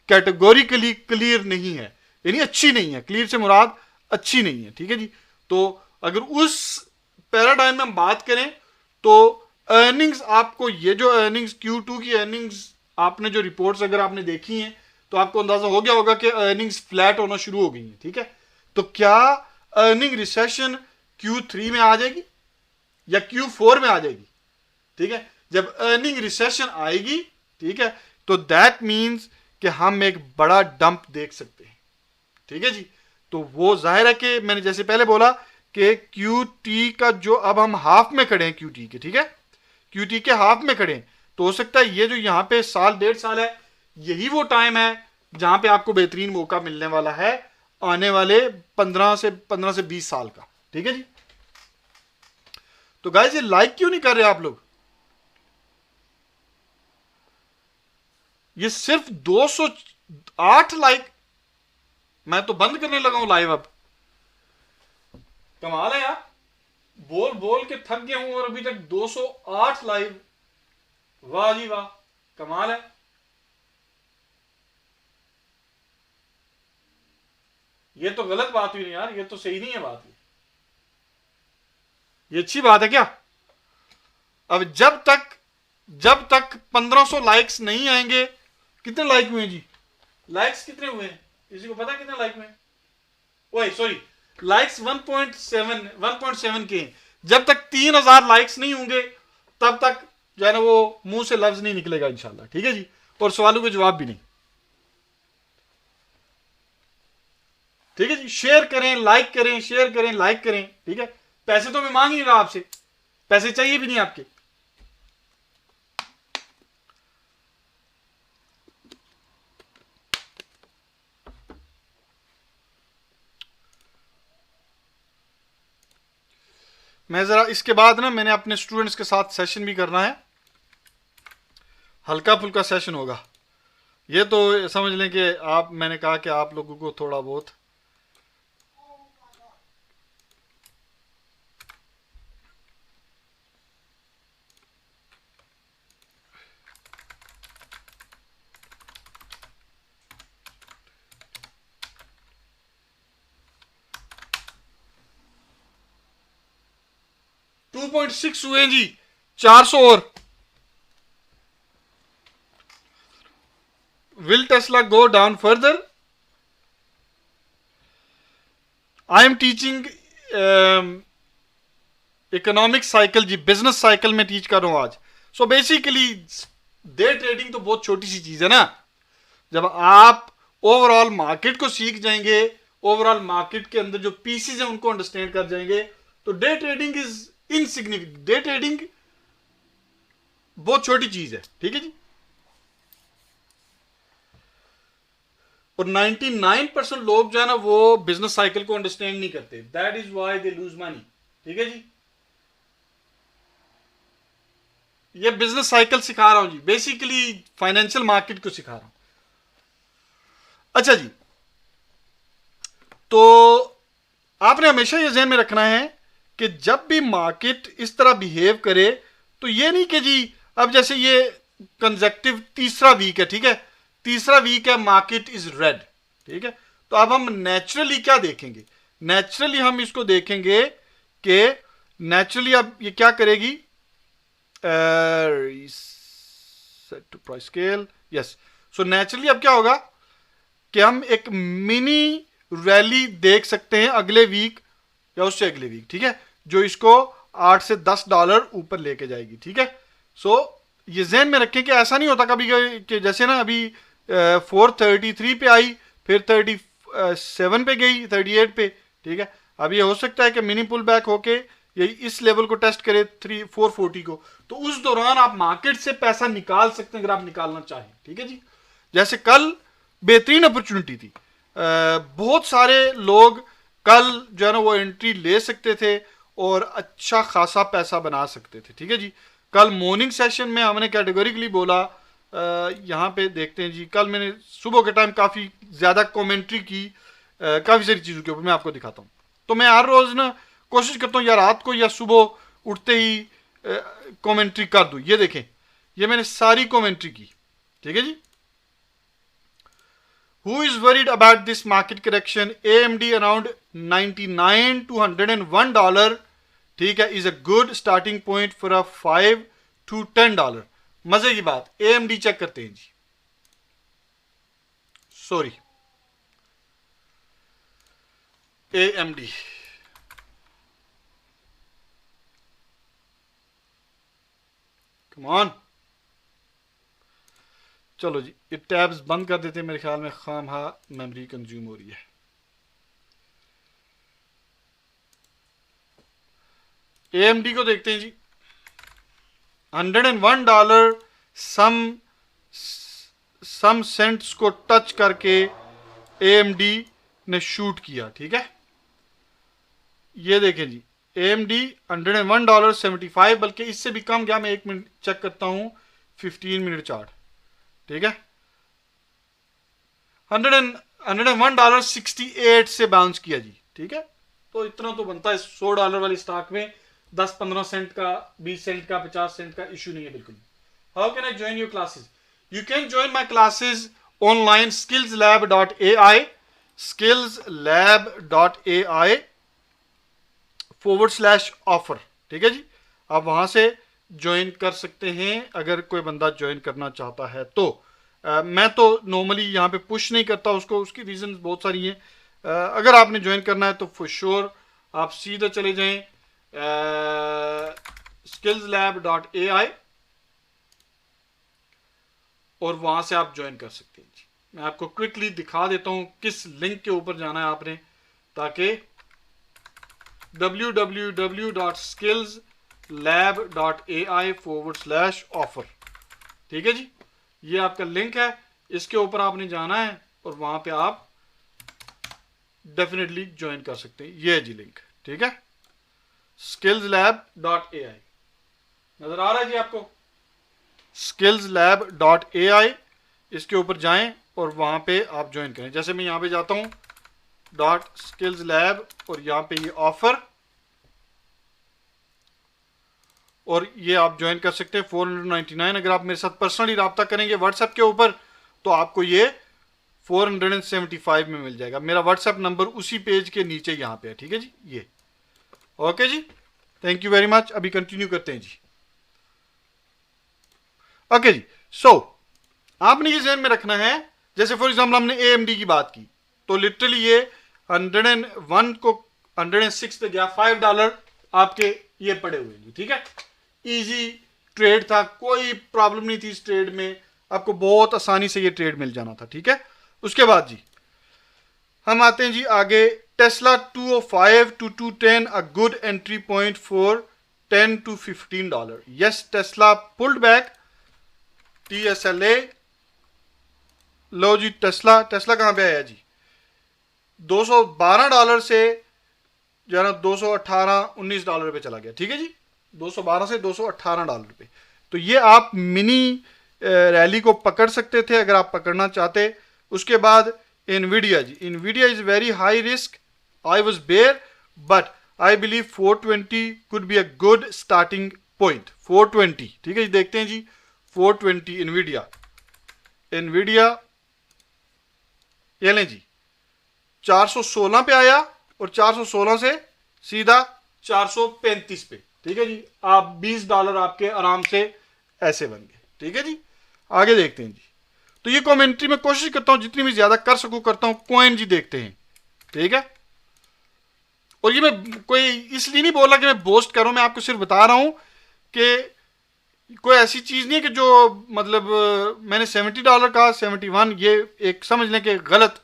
कैटेगोरिकली क्लियर नहीं है, यानी अच्छी नहीं है। क्लियर से मुराद अच्छी नहीं है, ठीक है जी। तो अगर उस पैराडाइम में हम बात करें तो अर्निंग्स, आपको ये जो अर्निंग्स Q2 की अर्निंग्स आपने जो रिपोर्ट्स अगर आपने देखी हैं तो आपको अंदाजा हो गया होगा कि अर्निंग्स फ्लैट होना शुरू हो गई हैं, ठीक है। तो क्या अर्निंग रिसेशन Q3 में आ जाएगी या Q4 में आ जाएगी? ठीक है, जब अर्निंग रिसेशन आएगी, ठीक है, तो दैट मींस कि हम एक बड़ा डंप देख सकते हैं, ठीक है जी। तो वो जाहिर है कि मैंने जैसे पहले बोला कि QT का जो अब हम हाफ में खड़े हैं QT के, ठीक है, QT के हाफ में खड़े हैं, तो हो सकता है ये जो यहां पे साल 1.5 साल है, यही वो टाइम है जहां पे आपको बेहतरीन मौका मिलने वाला है आने वाले 15 से 20 साल का, ठीक है जी। तो गाइस ये लाइक क्यों नहीं कर रहे आप लोग? ये सिर्फ 208 लाइक, मैं तो बंद करने लगा हूं लाइव अब। कमाल है यार, बोल बोल के थक गया हूं और अभी तक 208 लाइव, वाह जी वाह, कमाल है। ये तो गलत बात हुई नहीं यार, ये तो सही नहीं है बात, ये अच्छी बात है क्या? अब जब तक 1500 लाइक्स नहीं आएंगे, कितने लाइक हुए जी? लाइक्स कितने हुए हैं किसी को पता है कितने लाइक हुए? ओए सॉरी, लाइक्स 1.7 के। जब तक 3000 लाइक्स नहीं होंगे तब तक जो है ना वो मुंह से लफ्ज नहीं निकलेगा इंशाल्लाह, ठीक है जी, और सवालों के जवाब भी नहीं, ठीक है जी। शेयर करें, लाइक करें, शेयर करें, लाइक करें, ठीक है। पैसे तो मैं मांग ही नहीं रहा आपसे, पैसे चाहिए भी नहीं आपके। मैं जरा इसके बाद ना मैंने अपने स्टूडेंट्स के साथ सेशन भी करना है, हल्का फुल्का सेशन होगा। ये तो समझ लें कि आप, मैंने कहा कि आप लोगों को थोड़ा बहुत 2.6 हुए जी, 400 और। Will Tesla go down further? I am teaching economic cycle जी, बिजनेस साइकिल में टीच कर रहा हूं आज। सो बेसिकली डे ट्रेडिंग तो बहुत छोटी सी चीज है ना। जब आप ओवरऑल मार्केट को सीख जाएंगे, ओवरऑल मार्केट के अंदर जो पीसीज हैं उनको अंडरस्टैंड कर जाएंगे, तो day trading is insignificant. Day trading बहुत छोटी चीज है, ठीक है जी। और 99% लोग जो है ना वो बिजनेस साइकिल को अंडरस्टैंड नहीं करते, that is why they lose money, ठीक है जी। ये बिजनेस साइकिल सिखा रहा हूं जी, बेसिकली फाइनेंशियल मार्केट को सिखा रहा हूं। अच्छा जी, तो आपने हमेशा ये ध्यान में रखना है कि जब भी मार्केट इस तरह बिहेव करे तो ये नहीं कि जी अब जैसे ये कंसेक्टिव तीसरा वीक है, ठीक है, तीसरा वीक है, मार्केट इज रेड, ठीक है। तो अब हम नेचुरली क्या देखेंगे? नेचुरली हम इसको देखेंगे कि नेचुरली अब ये क्या करेगी, set to price scale, yes. So naturally अब क्या होगा कि हम एक मिनी रैली देख सकते हैं अगले वीक या उससे अगले वीक, ठीक है, जो इसको 8 से 10 डॉलर ऊपर लेके जाएगी, ठीक है। सो ये ज़हन में रखें कि ऐसा नहीं होता कभी कि जैसे ना अभी 433 पे आई, फिर 37 पे गई, 38 पे, ठीक है। अब ये हो सकता है कि मिनी पुल बैक होके ये इस लेवल को टेस्ट करे 440 को, तो उस दौरान आप मार्केट से पैसा निकाल सकते हैं अगर आप निकालना चाहें, ठीक है जी। जैसे कल बेहतरीन अपॉर्चुनिटी थी, बहुत सारे लोग कल जो है ना वो एंट्री ले सकते थे और अच्छा खासा पैसा बना सकते थे, ठीक है जी। कल मॉर्निंग सेशन में हमने कैटेगोरिकली बोला, यहाँ पे देखते हैं जी, कल मैंने सुबह के टाइम काफ़ी ज़्यादा कमेंट्री की काफ़ी सारी चीज़ों के ऊपर, मैं आपको दिखाता हूँ। तो मैं हर रोज़ ना कोशिश करता हूँ या रात को या सुबह उठते ही कमेंट्री कर दूँ। ये देखें, ये मैंने सारी कमेंट्री की, ठीक है जी। Who is worried about this market correction? AMD around 99 to $101, ठीक है, is a good starting point for a 5 to $10। मजे की बात, AMD चेक करते हैं जी, सॉरी AMD, कम ऑन, चलो जी ये टैब्स बंद कर देते हैं, मेरे ख्याल में खामहा मेमोरी कंज्यूम हो रही है। AMD को देखते हैं जी, $101 सम सेंट्स को टच करके AMD ने शूट किया, ठीक है। ये देखें जी, AMD $101.75, बल्कि इससे भी कम गया। मैं 1 मिनट चेक करता हूं, 15 मिनट चार्ट, ठीक है। $101.68 से बाउंस किया जी, ठीक है। तो इतना तो बनता है $100 वाली स्टॉक में, 10-15 सेंट का, 20 सेंट का, 50 सेंट का इशू नहीं है बिल्कुल। How can I join your classes? You can join my classes online, skillslab.ai, skillslab.ai/offer, ठीक है जी। आप वहां से ज्वाइन कर सकते हैं अगर कोई बंदा ज्वाइन करना चाहता है तो। मैं तो नॉर्मली यहाँ पे पुश नहीं करता उसको, उसकी रीजन बहुत सारी हैं। अगर आपने ज्वाइन करना है तो फॉर श्योर आप सीधा चले जाएं skillslab.ai और वहां से आप ज्वाइन कर सकते हैं जी। मैं आपको क्विकली दिखा देता हूं किस लिंक के ऊपर जाना है आपने, ताकि www.skillslab.ai/offer, ठीक है जी। ये आपका लिंक है, इसके ऊपर आपने जाना है और वहां पे आप डेफिनेटली ज्वाइन कर सकते हैं। ये है जी लिंक, ठीक है, skillslab.ai, नजर आ रहा है जी आपको? skillslab.ai, इसके ऊपर जाएं और वहां पे आप ज्वाइन करें। जैसे मैं यहां पे जाता हूं .skillslab और यहां पे ये ऑफर, और ये आप ज्वाइन कर सकते हैं 499। अगर आप मेरे साथ पर्सनली रब्ता करेंगे व्हाट्सएप के ऊपर तो आपको ये 475 में मिल जाएगा। मेरा व्हाट्सएप नंबर उसी पेज के नीचे यहाँ पे है, ठीक है जी। ये ओके जी, थैंक यू वेरी मच। अभी कंटिन्यू करते हैं जी। ओके जी, सो आपने ये ध्यान में रखना है, जैसे फॉर एग्जाम्पल हमने AMD की बात की, तो लिटरली ये 101 को 106 पे गया, $5 आपके ये पड़े हुए जी, ठीक है। इजी ट्रेड था, कोई प्रॉब्लम नहीं थी इस ट्रेड में, आपको बहुत आसानी से ये ट्रेड मिल जाना था, ठीक है। उसके बाद जी हम आते हैं जी आगे, Tesla 205 to 210 a good entry point for $10 to $15। Yes, Tesla pulled back, TSLA। लो जी, टेस्ला कहां पे आया जी, $212 से जो है ना $218-19 पे चला गया, ठीक है जी, 212 से $218 पे। तो ये आप मिनी रैली को पकड़ सकते थे अगर आप पकड़ना चाहते। उसके बाद इनवीडिया जी, Nvidia is very high risk, I was bear but I believe 420 could be a good starting point. 420, ठीक है जी, देखते हैं जी 420 इनवीडिया ये लें जी, 416 पे आया और 416 से सीधा 435 पे, ठीक है जी, आप $20 आपके आराम से ऐसे बन गए, ठीक है जी। आगे देखते हैं जी, तो ये कमेंट्री में कोशिश करता हूं जितनी भी ज्यादा कर सकूं करता हूं। कॉइन जी देखते हैं, ठीक है। और ये मैं कोई इसलिए नहीं बोल रहा कि मैं बोस्ट कर रहा हूं, मैं आपको सिर्फ बता रहा हूं कि कोई ऐसी चीज नहीं है कि जो मतलब मैंने $70 कहा, 71, ये एक समझ लें कि गलत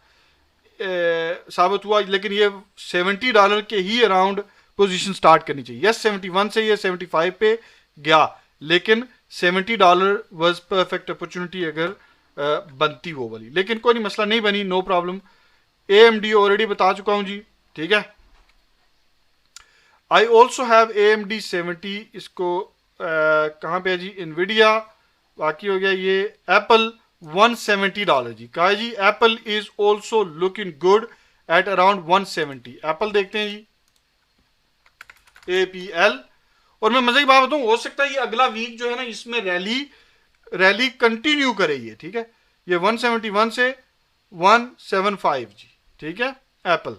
साबित हुआ, लेकिन ये $70 के ही अराउंड पोजीशन स्टार्ट करनी चाहिए। यस, 71 से ये 75 पे गया, लेकिन $70 वाज परफेक्ट अपॉर्चुनिटी अगर बनती वो वाली, लेकिन कोई नहीं, मसला नहीं बनी, नो प्रॉब्लम। AMD ऑलरेडी बता चुका हूं जी, ठीक है। आई ऑल्सो हैव AMD 70, इसको कहां पे है जी, इनविडिया, बाकी हो गया ये एप्पल $170 जी, कहा जी Apple is also looking good at around 170। Apple देखते हैं जी, APL। और मैं मजे की बात बताऊं, हो सकता है ये अगला वीक जो है ना इसमें रैली कंटिन्यू करेगी, ठीक है। ये 171 से 175 जी, ठीक है, एप्पल।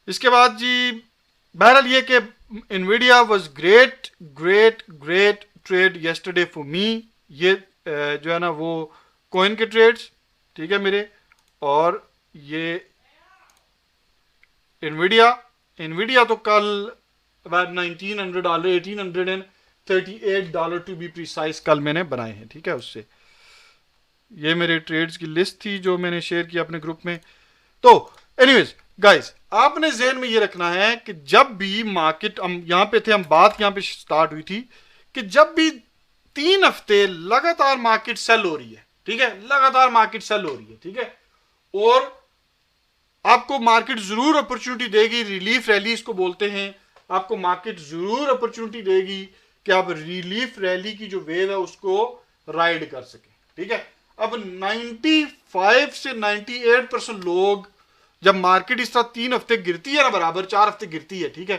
इसके बाद जी बहरहाल ये कि Nvidia was great great great trade yesterday for me. ये जो है ना वो कॉइन के ट्रेड्स, ठीक है मेरे, और ये इनविडिया तो कल about $1900, $1838 टू बी प्रिसाइज कल मैंने बनाए हैं, ठीक है। उससे ये मेरे ट्रेड्स की लिस्ट थी जो मैंने शेयर किया अपने ग्रुप में। तो एनीवेज गाइस, आपने ज़हन में ये रखना है कि जब भी मार्केट, हम यहां पे थे, हम बात यहां पे स्टार्ट हुई थी कि जब भी 3 हफ्ते लगातार मार्केट सेल हो रही है, ठीक है, लगातार मार्केट सेल हो रही है, ठीक है, और आपको मार्केट जरूर अपॉर्चुनिटी देगी, रिलीफ रैली इसको बोलते हैं, आपको मार्केट जरूर अपॉर्चुनिटी देगी कि आप रिलीफ रैली की जो वेव है उसको राइड कर सके, ठीक है। अब 95 से 98% लोग, जब मार्केट इस तरह 3 हफ्ते गिरती है ना, बराबर 4 हफ्ते गिरती है, ठीक है,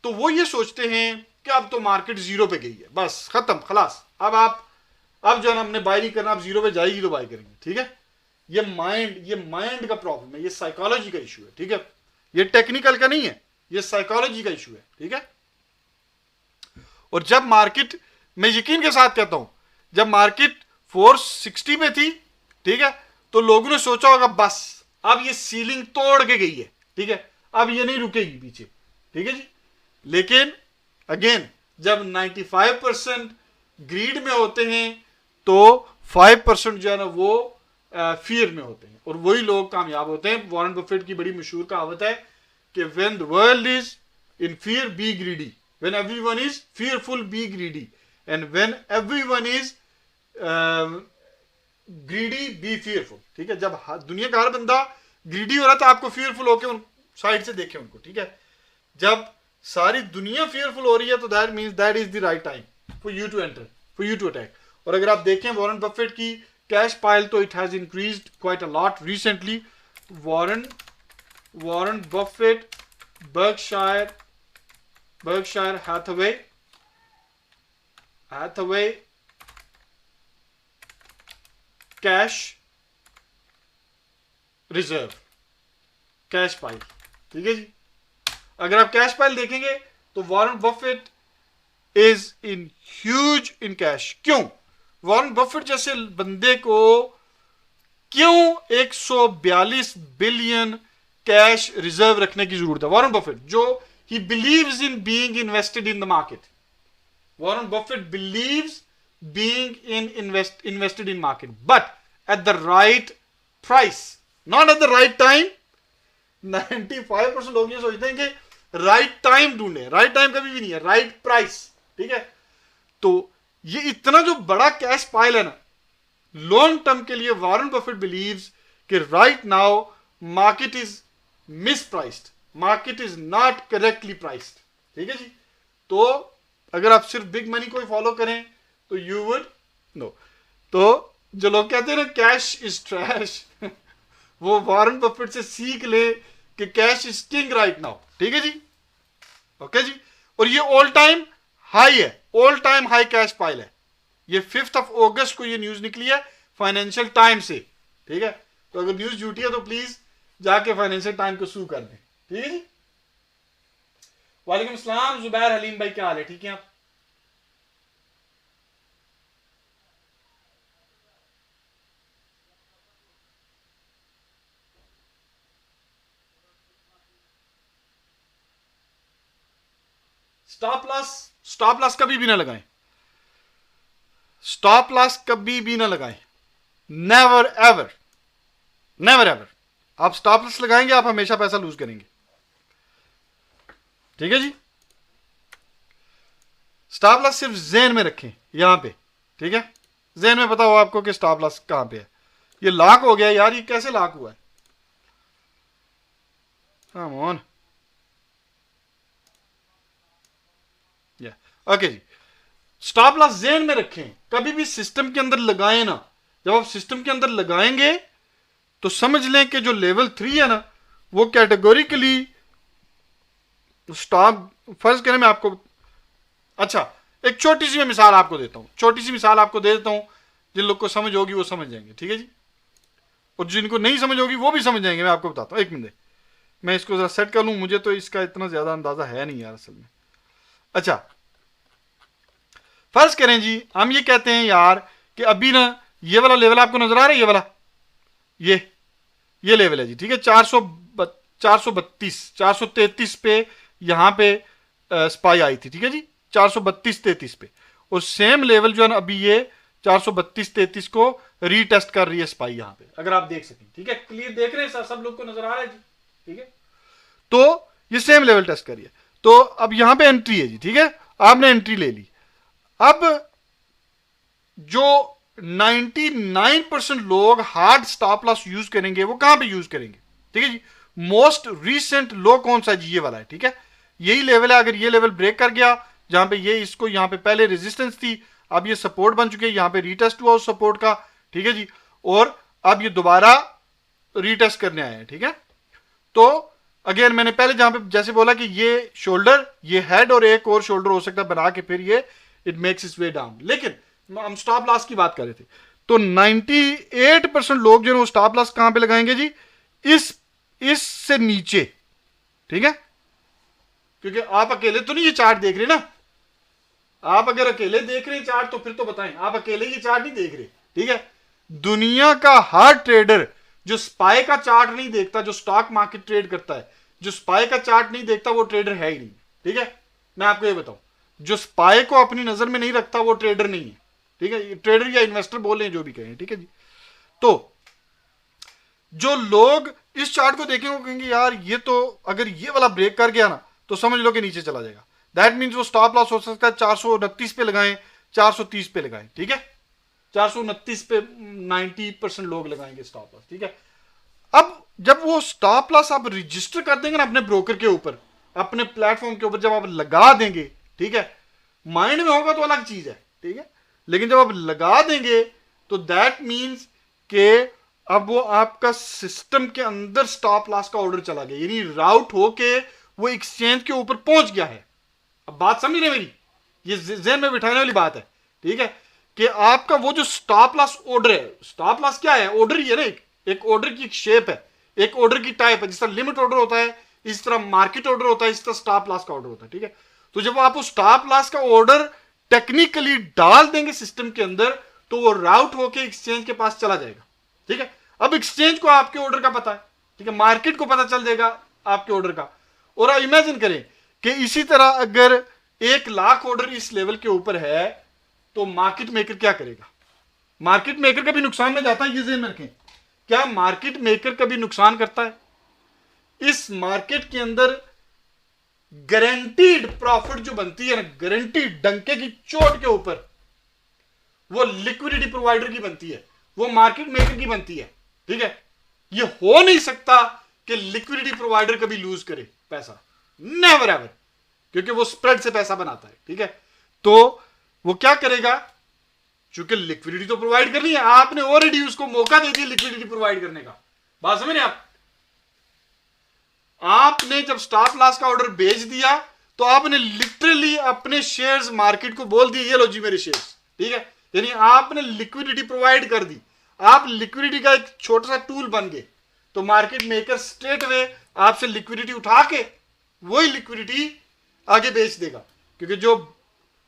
तो वो ये सोचते हैं कि अब तो मार्केट जीरो पे गई है, बस खत्म खलास, अब जो है ना हमने बाय नहीं करना, अब जीरो पे जाएगी तो बाय करेंगे, ठीक है। ये माइंड का प्रॉब्लम है, ये साइकोलॉजी का इशू है, ठीक है, ये टेक्निकल का नहीं है, ये साइकोलॉजी का इशू है, ठीक है। और जब मार्केट, मैं यकीन के साथ कहता हूं, जब मार्केट 460 पे थी, ठीक है, तो लोगों ने सोचा होगा बस अब ये सीलिंग तोड़ के गई है, ठीक है, अब ये नहीं रुकेगी पीछे, ठीक है जी। लेकिन अगेन जब 95% ग्रीड में होते हैं तो 5% जो है ना वो फियर में होते हैं, और वही लोग कामयाब होते हैं। वॉरेन बफेट की बड़ी मशहूर कहावत है कि when the world is in fear B greedy, when everyone is fearful B greedy, and when everyone is greedy B fearful, ठीक है। जब दुनिया का हर बंदा ग्रीडी हो रहा था, आपको फियरफुल होकर उन साइड से देखे उनको, ठीक है। जब सारी दुनिया फियरफुल हो रही है तो that means that is the right time for you to enter, for you to attack. और अगर आप देखें वॉरेन बफेट की कैश पाइल, तो it has increased quite a lot recently. Warren Buffett Berkshire Hathaway cash reserve, cash pile, ठीक है जी। अगर आप कैश पाइल देखेंगे तो Warren Buffett is in huge in cash. क्यों? वॉरेन बफेट जैसे बंदे को क्यों 142 बिलियन कैश रिजर्व रखने की जरूरत है? वॉरेन बफेट जो ही believes in being invested in the market. Warren Buffett believes being in invested in market but at the right price, not at the right time. 95% लोग ये सोचते हैं कि राइट टाइम ढूंढे, राइट टाइम कभी भी नहीं है, राइट प्राइस। ठीक है, तो ये इतना जो बड़ा कैश पाइल है ना, लॉन्ग टर्म के लिए वॉरेन बफेट बिलीव्स कि right now market is mispriced, market is not correctly priced. ठीक है जी, तो अगर आप सिर्फ बिग मनी को फॉलो करें तो यू वुड नो। तो जो लोग कहते हैं ना कैश इज ट्रैश, वो वॉरेन बफेट से सीख ले कि cash is king right now. ठीक है जी, ओके जी। और ये ऑल टाइम हाई है, all time high cash pile है। ये 5 अगस्त को ये न्यूज निकली है फाइनेंशियल टाइम से। ठीक है, तो अगर न्यूज झूठी है तो प्लीज जाके फाइनेंशियल टाइम को सू कर दें। ठीक है जी। वालेकुम सलाम जुबैर हलीम भाई, क्या हाल है? ठीक है आप? स्टॉप लॉस कभी भी ना लगाएं, स्टॉप लॉस कभी भी ना लगाएं, नेवर एवर, नेवर एवर। आप स्टॉप लॉस लगाएंगे आप हमेशा पैसा लूज करेंगे। ठीक है जी, स्टॉप लॉस सिर्फ जेन में रखें यहां पे। ठीक है, जेन में पता हो आपको कि स्टॉप लॉस कहां पे है। ये लॉक हो गया यार, ये कैसे लॉक हुआ है? Come on. ओके जी, स्टॉप लॉस जेन में रखें, कभी भी सिस्टम के अंदर लगाएं ना। जब आप सिस्टम के अंदर लगाएंगे तो समझ लें कि जो लेवल 3 है ना, वो कैटेगोरिकली स्टॉप, फर्ज करें मैं आपको, अच्छा एक छोटी सी मैं मिसाल आपको देता हूं, छोटी सी मिसाल आपको दे देता हूं, जिन लोग को समझ होगी वो समझ जाएंगे। ठीक है जी, और जिनको नहीं समझ होगी वो भी समझ जाएंगे। मैं आपको बताता हूं, एक मिनट मैं इसको जरा सेट कर लूं, मुझे तो इसका इतना ज्यादा अंदाजा है नहीं यार असल में। अच्छा, फर्ज करें जी हम ये कहते हैं यार कि अभी ना ये वाला लेवल आपको नजर आ रहा है, ये वाला, ये लेवल है जी। ठीक है, 432 पे यहां पे स्पाई आई थी। ठीक है जी, 432-33 पे, और सेम लेवल जो है ना अभी ये 432-33 को रीटेस्ट कर रही है स्पाई यहां पे, अगर आप देख सकें। ठीक है, क्लियर देख रहे हैं सब लोग को नजर आ रहा है जी? ठीक है, तो ये सेम लेवल टेस्ट कर रही है। तो अब यहां पे एंट्री है जी। ठीक है, आपने एंट्री ले ली। अब जो 99% लोग हार्ड स्टॉप लॉस यूज करेंगे वो कहां पे यूज करेंगे? ठीक है जी, मोस्ट रीसेंट लो कौन सा जी? ये वाला है। ठीक है, यही लेवल है। अगर ये लेवल ब्रेक कर गया जहां पे ये, इसको यहां पे पहले रेजिस्टेंस थी, अब ये सपोर्ट बन चुके हैं, यहां पे रीटेस्ट हुआ उस सपोर्ट का। ठीक है जी, और अब ये दोबारा रीटेस्ट करने आए हैं। ठीक है, तो अगेन मैंने पहले जहां पे जैसे बोला कि ये शोल्डर, ये हेड और एक और शोल्डर हो सकता है बना के फिर ये it makes it's way down. लेकिन हम स्टॉप लॉस की बात कर रहे थे, तो 98% लोग जो है वो स्टॉप लॉस कहां पे लगाएंगे जी? इससे नीचे। ठीक है, क्योंकि आप अकेले तो नहीं ये चार्ट देख रहे ना। आप अगर अकेले देख रहे हैं चार्ट तो फिर तो बताएं, आप अकेले ये चार्ट नहीं देख रहे। ठीक है, दुनिया का हर ट्रेडर जो स्पाई का चार्ट नहीं देखता, जो स्टॉक मार्केट ट्रेड करता है, जो स्पाई का चार्ट नहीं देखता वो ट्रेडर है ही नहीं। ठीक है, मैं आपको ये बताऊं, जो स्पाई को अपनी नजर में नहीं रखता वो ट्रेडर नहीं है। ठीक है, ट्रेडर या इन्वेस्टर बोल रहे हैं जो भी कहें। ठीक है जी, तो जो लोग इस चार्ट को देखेंगे वो कहेंगे यार ये तो अगर ये वाला ब्रेक कर गया ना तो समझ लो कि नीचे चला जाएगा। दैट मीन्स वो स्टॉप लॉस हो सकता है 429 पे लगाएं, 430 पे लगाएं। ठीक है, 429 पे 90% लोग लगाएंगे स्टॉप लॉस। ठीक है, अब जब वो स्टॉप लॉस आप रजिस्टर कर देंगे ना अपने ब्रोकर के ऊपर, अपने प्लेटफॉर्म के ऊपर जब आप लगा देंगे, ठीक है, माइंड में होगा तो अलग चीज है। ठीक है, लेकिन जब आप लगा देंगे तो दैट मीन्स के अब वो आपका सिस्टम के अंदर स्टॉप लॉस का ऑर्डर चला गया, यानी राउट होके वो एक्सचेंज के ऊपर पहुंच गया है। अब बात समझ रहे मेरी? ये ज़हन में बिठाने वाली बात है। ठीक है, कि आपका वो जो स्टॉप लॉस ऑर्डर है, स्टॉप लॉस क्या है? ऑर्डर ही है ना, एक ऑर्डर की एक शेप है, एक ऑर्डर की टाइप है। जिस तरह लिमिट ऑर्डर होता है, इस तरह मार्केट ऑर्डर होता है, इस तरह स्टॉप लॉस का ऑर्डर होता है, ठीक है। तो जब आप उस स्टॉप लॉस का ऑर्डर टेक्निकली डाल देंगे सिस्टम के अंदर, तो वो राउट होके एक्सचेंज के पास चला जाएगा, ठीक है। अब एक्सचेंज को आपके ऑर्डर का पता है, ठीक है, मार्केट को पता चल जाएगा आपके ऑर्डर का। और आप इमेजिन करें कि इसी तरह अगर 1,00,000 ऑर्डर इस लेवल के ऊपर है, तो मार्केट मेकर क्या करेगा? मार्केट मेकर कभी नुकसान में जाता है, ये ज़हन में रखें। क्या मार्केट मेकर कभी नुकसान करता है? इस मार्केट के अंदर गारंटीड प्रॉफिट जो बनती है ना, गारंटीड डंके की चोट के ऊपर, वो लिक्विडिटी प्रोवाइडर की बनती है, वो मार्केट मेकर की बनती है, ठीक है। ये हो नहीं सकता कि लिक्विडिटी प्रोवाइडर कभी लूज करे पैसा, नेवर एवर, क्योंकि वो स्प्रेड से पैसा बनाता है, ठीक है। तो वो क्या करेगा? चूंकि लिक्विडिटी तो प्रोवाइड करनी है, आपने ऑलरेडी उसको मौका दे दिया लिक्विडिटी प्रोवाइड करने का। बात समझ रहे आप? आपने जब स्टॉप लॉस का ऑर्डर भेज दिया, तो आपने लिटरली अपने शेयर्स मार्केट को बोल दिए, ये लो जी मेरे शेयर्स, ठीक है। यानी आपने लिक्विडिटी प्रोवाइड कर दी, आप लिक्विडिटी का एक छोटा सा टूल बन गए। तो मार्केट मेकर स्ट्रेट वे आपसे लिक्विडिटी उठा के वही लिक्विडिटी आगे बेच देगा, क्योंकि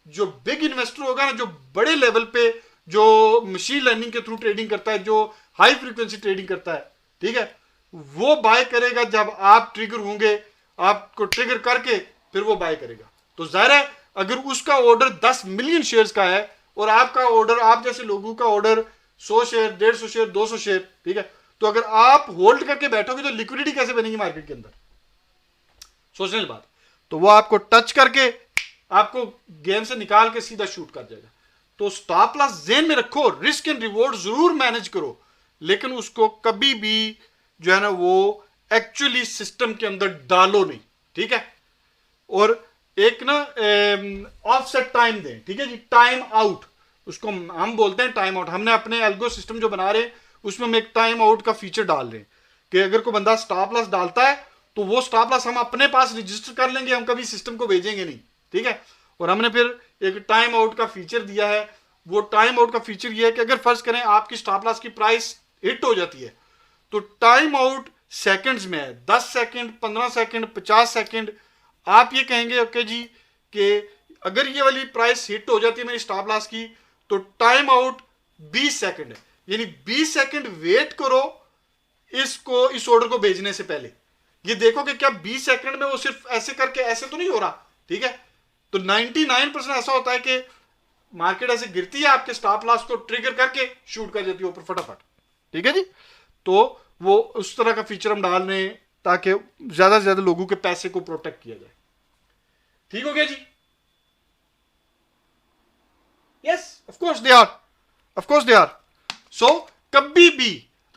जो बिग इन्वेस्टर होगा ना, जो बड़े लेवल पे जो मशीन लर्निंग के थ्रू ट्रेडिंग करता है, जो हाई फ्रीक्वेंसी ट्रेडिंग करता है, ठीक है, वो बाय करेगा जब आप ट्रिगर होंगे, आपको ट्रिगर करके फिर वो बाय करेगा। तो जाहिर है अगर उसका ऑर्डर 10 मिलियन शेयर्स का है और आपका ऑर्डर, आप जैसे लोगों का ऑर्डर 100 शेयर, 150 शेयर, 200 शेयर, ठीक है, तो अगर आप होल्ड करके बैठोगे तो लिक्विडिटी कैसे बनेगी मार्केट के अंदर? सोचने की बात। तो वो आपको टच करके आपको गेम से निकाल के सीधा शूट कर जाएगा। तो स्टॉप लॉस ज़हन में रखो, रिस्क एंड रिवॉर्ड जरूर मैनेज करो, लेकिन उसको कभी भी जो है ना वो एक्चुअली सिस्टम के अंदर डालो नहीं, ठीक है। और एक ना ऑफसेट टाइम दें, ठीक है जी, टाइम आउट, उसको हम बोलते हैं टाइम आउट। हमने अपने एल्गो सिस्टम जो बना रहे हैं उसमें हम एक टाइम आउट का फीचर डाल रहे हैं कि अगर कोई बंदा स्टॉप लॉस डालता है तो वो स्टॉप लॉस हम अपने पास रजिस्टर कर लेंगे, हम कभी सिस्टम को भेजेंगे नहीं, ठीक है। और हमने फिर एक टाइम आउट का फीचर दिया है। वो टाइम आउट का फीचर ये है कि अगर फर्ज करें आपकी स्टॉप लॉस की प्राइस हिट हो जाती है, तो टाइम आउट सेकंड्स में है, 10 सेकंड, 15 सेकंड, 50 सेकंड। आप ये कहेंगे ओके जी कि अगर ये वाली प्राइस हिट हो जाती है मेरी स्टॉप लॉस की, तो टाइम आउट 20 सेकंड है, यानी 20 सेकंड वेट करो इसको, इस ऑर्डर को भेजने से पहले। ये देखो कि क्या 20 सेकंड में वो सिर्फ ऐसे करके ऐसे तो नहीं हो रहा, ठीक है। तो 99% ऐसा होता है कि मार्केट ऐसे गिरती है, आपके स्टॉप लॉस को ट्रिगर करके शूट कर जाती है ऊपर फटाफट, ठीक है जी। तो वो उस तरह का फीचर हम डाल रहे हैं ताकि ज्यादा से ज्यादा लोगों के पैसे को प्रोटेक्ट किया जाए। ठीक हो गया जी? Yes, of course they are, of course they are. So कभी भी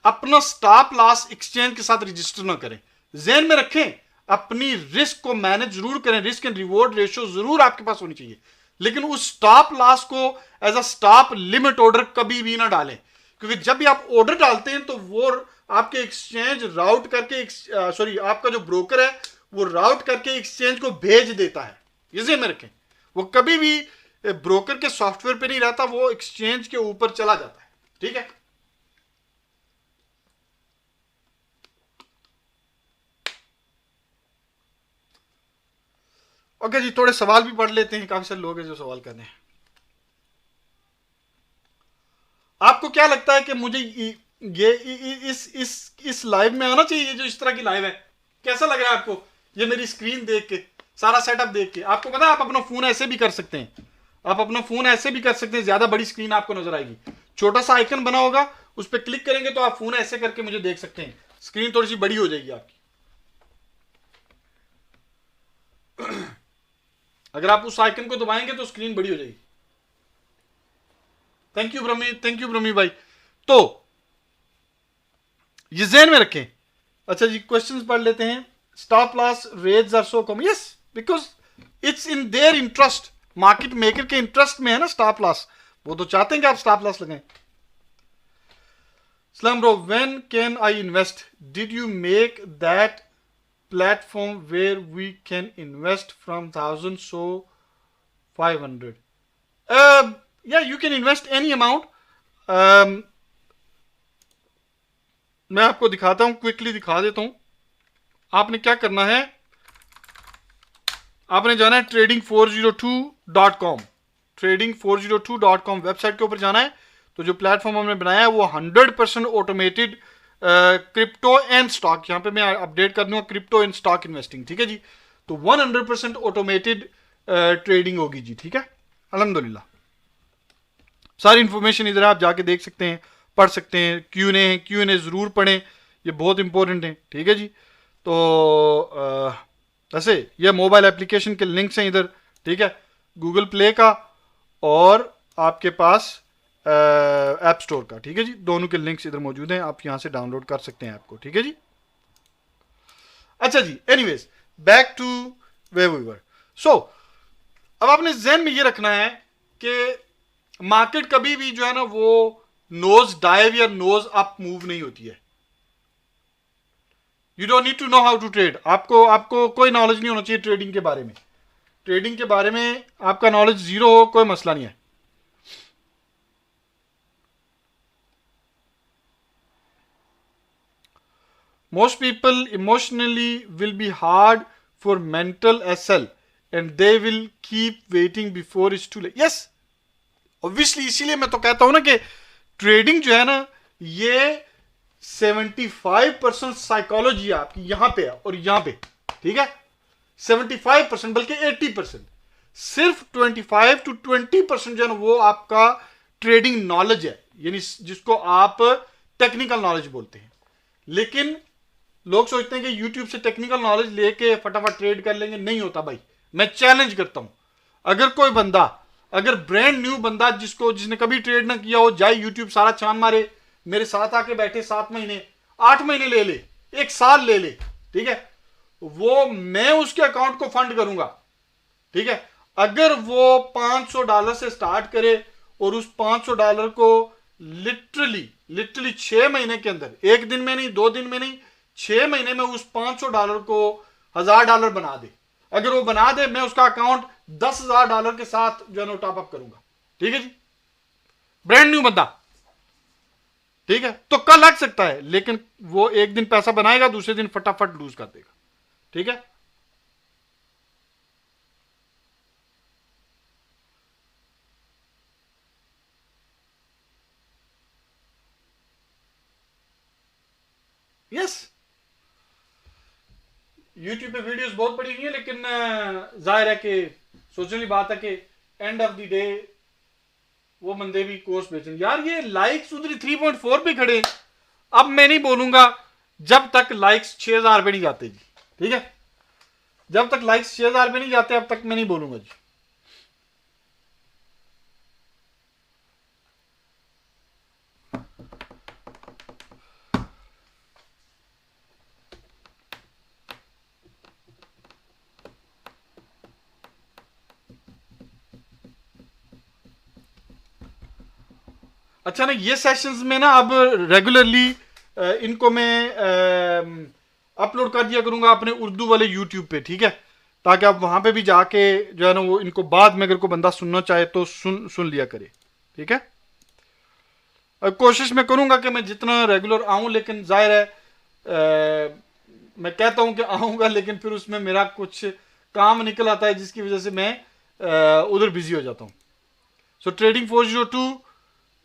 अपना स्टॉप लॉस एक्सचेंज के साथ रजिस्टर ना करें, ज़हन में रखें, अपनी रिस्क को मैनेज जरूर करें, रिस्क एंड रिवॉर्ड रेशियो जरूर आपके पास होनी चाहिए, लेकिन उस स्टॉप लॉस को as a stop limit order कभी भी ना डालें, क्योंकि जब भी आप ऑर्डर डालते हैं तो वो आपके एक्सचेंज राउट करके, सॉरी आपका जो ब्रोकर है वो राउट करके एक्सचेंज को भेज देता है, ये ज़हन में रखें। वो कभी भी ब्रोकर के सॉफ्टवेयर पे नहीं रहता, वो एक्सचेंज के ऊपर चला जाता है, ठीक है। ओके जी, थोड़े सवाल भी पढ़ लेते हैं, काफी सारे लोग हैं जो सवाल करने हैं। आपको क्या लगता है कि मुझे ये इस लाइव में आना चाहिए, जो इस तरह की लाइव है? कैसा लग रहा है आपको ये मेरी स्क्रीन देख के, सारा सेटअप देख के? आपको पता है आप अपना फोन ऐसे भी कर सकते हैं, आप अपना फोन ऐसे भी कर सकते हैं, ज्यादा बड़ी स्क्रीन आपको नजर आएगी, छोटा सा आइकन बना होगा, उस पर क्लिक करेंगे तो आप फोन ऐसे करके मुझे देख सकते हैं, स्क्रीन थोड़ी सी बड़ी हो जाएगी आपकी। अगर आप उस आइकन को दबाएंगे तो स्क्रीन बड़ी हो जाएगी। Thank you Brahmi, thank you ब्रह्मी भाई। तो ये ज़हन में रखें। अच्छा जी, क्वेश्चंस पढ़ लेते हैं। Stop loss rates are so कम, yes, because it's in their interest, market maker के इंटरेस्ट में है ना स्टॉप लॉस, वो तो चाहते हैं कि आप स्टॉप लॉस लगाएं। सलाम bro, when can I invest? Did you make that platform where we can invest from 1000 so 500? Yeah, you can invest any amount. मैं आपको दिखाता हूं, क्विकली दिखा देता हूं। आपने क्या करना है, आपने जाना है trading402.com, trading402.com वेबसाइट के ऊपर जाना है। तो जो प्लेटफॉर्म हमने बनाया है वो 100% ऑटोमेटेड क्रिप्टो एंड स्टॉक, यहां पे मैं अपडेट कर दूंगा क्रिप्टो एंड स्टॉक इन्वेस्टिंग, ठीक है जी। तो 100% ऑटोमेटेड ट्रेडिंग होगी जी, ठीक है। अल्हम्दुलिल्लाह सारी इंफॉर्मेशन इधर आप जाके देख सकते हैं, पढ़ सकते हैं। क्यू एन ए जरूर पढ़ें, ये बहुत इंपॉर्टेंट है, ठीक है जी। तो वैसे ये मोबाइल एप्लीकेशन के लिंक्स हैं इधर, ठीक है, गूगल प्ले का और आपके पास ऐप स्टोर का, ठीक है जी। दोनों के लिंक्स इधर मौजूद हैं, आप यहां से डाउनलोड कर सकते हैं ऐप को, ठीक है जी। अच्छा जी, anyways back to way we were. So अब आपने जहन में ये रखना है कि मार्केट कभी भी जो है ना वो नोज डाइव या नोज अप मूव नहीं होती है। You don't need to know how to trade, आपको कोई नॉलेज नहीं होना चाहिए ट्रेडिंग के बारे में। ट्रेडिंग के बारे में आपका नॉलेज जीरो हो कोई मसला नहीं है। Most people emotionally will be hard for mental SL and they will keep waiting before it's too late. Yes, obviously इसीलिए मैं तो कहता हूं ना कि ट्रेडिंग जो है ना ये 75% साइकोलॉजी है आपकी, यहां पे है और यहां पे, ठीक है। 75% बल्कि 80%, सिर्फ 25 to 20% जो है ना वो आपका ट्रेडिंग नॉलेज है, यानी जिसको आप टेक्निकल नॉलेज बोलते हैं। लेकिन लोग सोचते हैं कि YouTube से टेक्निकल नॉलेज लेके फटाफट ट्रेड कर लेंगे, नहीं होता भाई। मैं चैलेंज करता हूं, अगर कोई बंदा, अगर ब्रांड न्यू बंदा जिसने कभी ट्रेड ना किया हो, जाए YouTube सारा चांद मारे, मेरे साथ आके बैठे 7 महीने 8 महीने ले ले, 1 साल ले ले, ठीक है, वो मैं उसके अकाउंट को फंड करूंगा, ठीक है। अगर वो $500 से स्टार्ट करे और उस $500 को लिटरली 6 महीने के अंदर, 1 दिन में नहीं 2 दिन में नहीं, 6 महीने में उस $500 को $1000 बना दे, अगर वो बना दे, मैं उसका अकाउंट $10,000 के साथ जो है ना टॉपअप करूंगा, ठीक है जी। ब्रांड न्यू बंदा, ठीक है, तो कल लग सकता है, लेकिन वो एक दिन पैसा बनाएगा, दूसरे दिन फटाफट लूज कर देगा, ठीक है। यस, यूट्यूब पे वीडियोस बहुत पड़ी हुई है, लेकिन जाहिर है कि सोचने वाली बात है कि एंड ऑफ द डे वो बंदे भी कोर्स बेचें। यार ये लाइक्स उधर 3.4 पे खड़े, अब मैं नहीं बोलूंगा जब तक लाइक्स 6000 पे नहीं जाते जी, ठीक है। जब तक लाइक्स 6000 पे नहीं जाते अब तक मैं नहीं बोलूंगा जी। अच्छा ना, ये सेशंस में ना अब रेगुलरली इनको मैं अपलोड कर दिया करूंगा अपने उर्दू वाले यूट्यूब पे, ठीक है, ताकि आप वहां पे भी जाके जो है ना वो इनको बाद में अगर कोई बंदा सुनना चाहे तो सुन लिया करे, ठीक है। कोशिश मैं करूंगा कि मैं जितना रेगुलर आऊं, लेकिन जाहिर है मैं कहता हूं कि आऊंगा, लेकिन फिर उसमें मेरा कुछ काम निकल आता है जिसकी वजह से मैं उधर बिजी हो जाता हूं। सो ट्रेडिंग402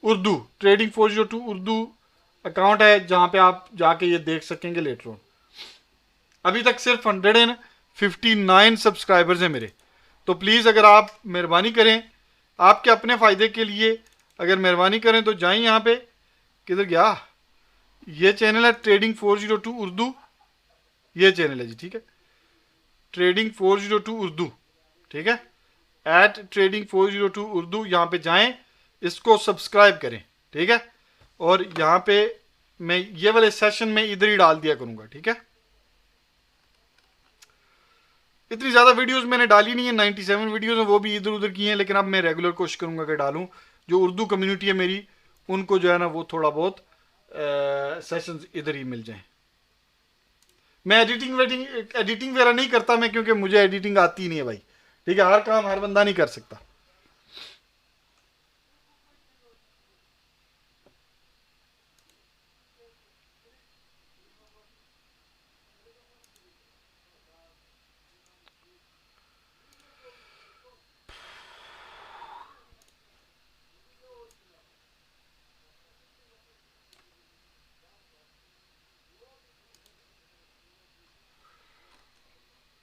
उर्दू अकाउंट है जहां पे आप जाके ये देख सकेंगे लेटर ऑन। अभी तक सिर्फ 159 सब्सक्राइबर्स हैं मेरे, तो प्लीज़ अगर आप मेहरबानी करें, आपके अपने फ़ायदे के लिए अगर मेहरबानी करें तो जाएं यहाँ पे, किधर गया, ये चैनल है ट्रेडिंग402 उर्दू, ये चैनल है जी, ठीक है, ट्रेडिंग402 उर्दू, ठीक है, @trading402 उर्दू, यहाँ पे जाएं, इसको सब्सक्राइब करें, ठीक है। और यहाँ पे मैं ये वाले सेशन में इधर ही डाल दिया करूँगा, ठीक है। इतनी ज़्यादा वीडियोस मैंने डाली नहीं है, 97 वीडियोस हैं, वो भी इधर उधर की हैं, लेकिन अब मैं रेगुलर कोशिश करूँगा कि डालूँ। जो उर्दू कम्युनिटी है मेरी, उनको जो है ना वो थोड़ा बहुत सेशंस इधर ही मिल जाएं। मैं एडिटिंग वगैरह नहीं करता मैं, क्योंकि मुझे एडिटिंग आती ही नहीं है भाई, ठीक है, हर काम हर बंदा नहीं कर सकता।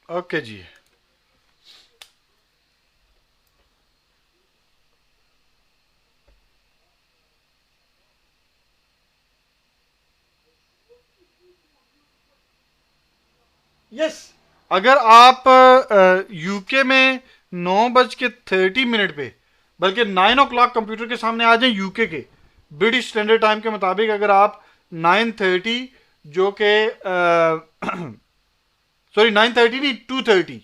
ओके जी। यस, अगर आप यूके में 9:30 पे, बल्कि 9 o'clock कंप्यूटर के सामने आ जाए यूके के ब्रिटिश स्टैंडर्ड टाइम के मुताबिक, अगर आप 9:30 जो कि सॉरी 9:30 नहीं 2:30,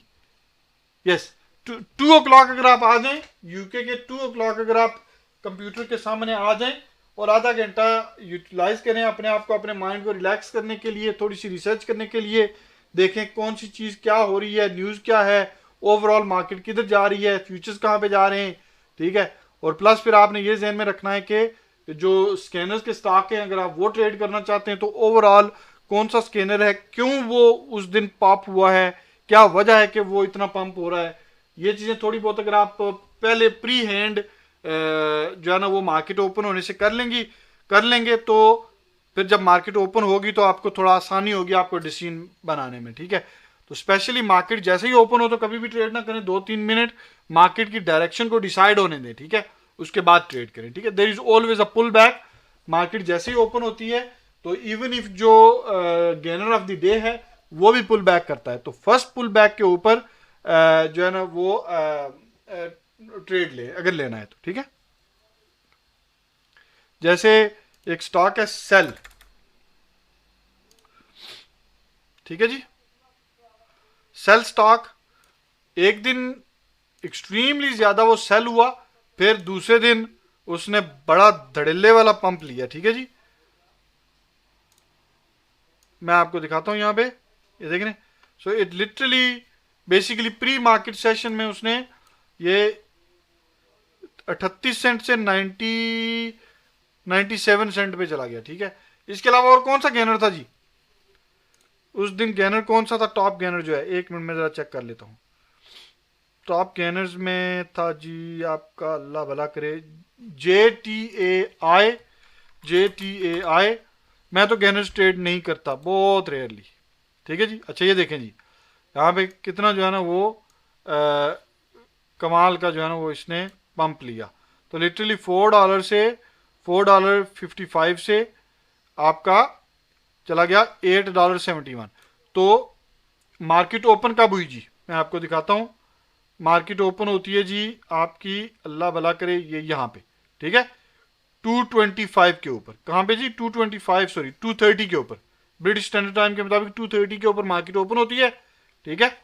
यस 2 o'clock अगर आप आ जाएं यूके के 2 o'clock अगर आप कंप्यूटर के सामने आ जाएं और आधा घंटा यूटिलाइज करें अपने आप को, अपने माइंड को रिलैक्स करने के लिए, थोड़ी सी रिसर्च करने के लिए, देखें कौन सी चीज़ क्या हो रही है, न्यूज़ क्या है, ओवरऑल मार्केट किधर जा रही है, फ्यूचर्स कहाँ पे जा रहे हैं, ठीक है। और प्लस फिर आपने ये जहन में रखना है कि जो स्कैनर्स के स्टॉक हैं अगर आप वो ट्रेड करना चाहते हैं तो ओवरऑल कौन सा स्कैनर है, क्यों वो उस दिन पॉप हुआ है, क्या वजह है कि वो इतना पंप हो रहा है, ये चीज़ें थोड़ी बहुत अगर आप पहले प्री हैंड जो है ना वो मार्केट ओपन होने से कर लेंगे तो फिर जब मार्केट ओपन होगी तो आपको थोड़ा आसानी होगी आपको डिसीजन बनाने में, ठीक है। तो स्पेशली मार्केट जैसे ही ओपन हो तो कभी भी ट्रेड ना करें, 2-3 मिनट मार्केट की डायरेक्शन को डिसाइड होने दें, ठीक है, उसके बाद ट्रेड करें, ठीक है। There is always a pull back, market जैसे ही ओपन होती है तो इवन इफ जो गेनर ऑफ द डे है वो भी पुल बैक करता है, तो फर्स्ट पुल बैक के ऊपर जो है ना वो ट्रेड ले अगर लेना है तो, ठीक है। जैसे एक स्टॉक है सेल, ठीक है जी, सेल स्टॉक एक दिन एक्सट्रीमली ज्यादा वो सेल हुआ, फिर दूसरे दिन उसने बड़ा धड़ल्ले वाला पंप लिया, ठीक है जी। मैं आपको दिखाता हूं यहां पे, ये देख रहे हैं। So it literally basically pre market session में उसने ये 38 सेंट से 97 सेंट पे चला गया, ठीक है। इसके अलावा और कौन सा गेनर था जी उस दिन, गेनर कौन सा था, टॉप गेनर जो है, 1 मिनट में जरा चेक कर लेता हूँ। टॉप गेनर्स में था जी आपका, अल्लाह भला करे, JTAI। मैं तो गेनर्स ट्रेड नहीं करता, बहुत रेयरली, ठीक है जी। अच्छा ये देखें जी, यहाँ पे कितना जो है ना वो कमाल का जो है ना वो इसने पंप लिया, तो लिटरली $4 से $4.55 से आपका चला गया $8.71। तो मार्केट ओपन कब हुई जी, मैं आपको दिखाता हूँ। मार्केट ओपन होती है जी आपकी, अल्लाह भला करे, ये यहाँ पे, ठीक है, 225 के ऊपर। कहाँ पे जी, 225 सॉरी 230 के ऊपर, ब्रिटिश स्टैंडर्ड टाइम के मुताबिक 230 के ऊपर मार्केट ओपन होती है, ठीक है।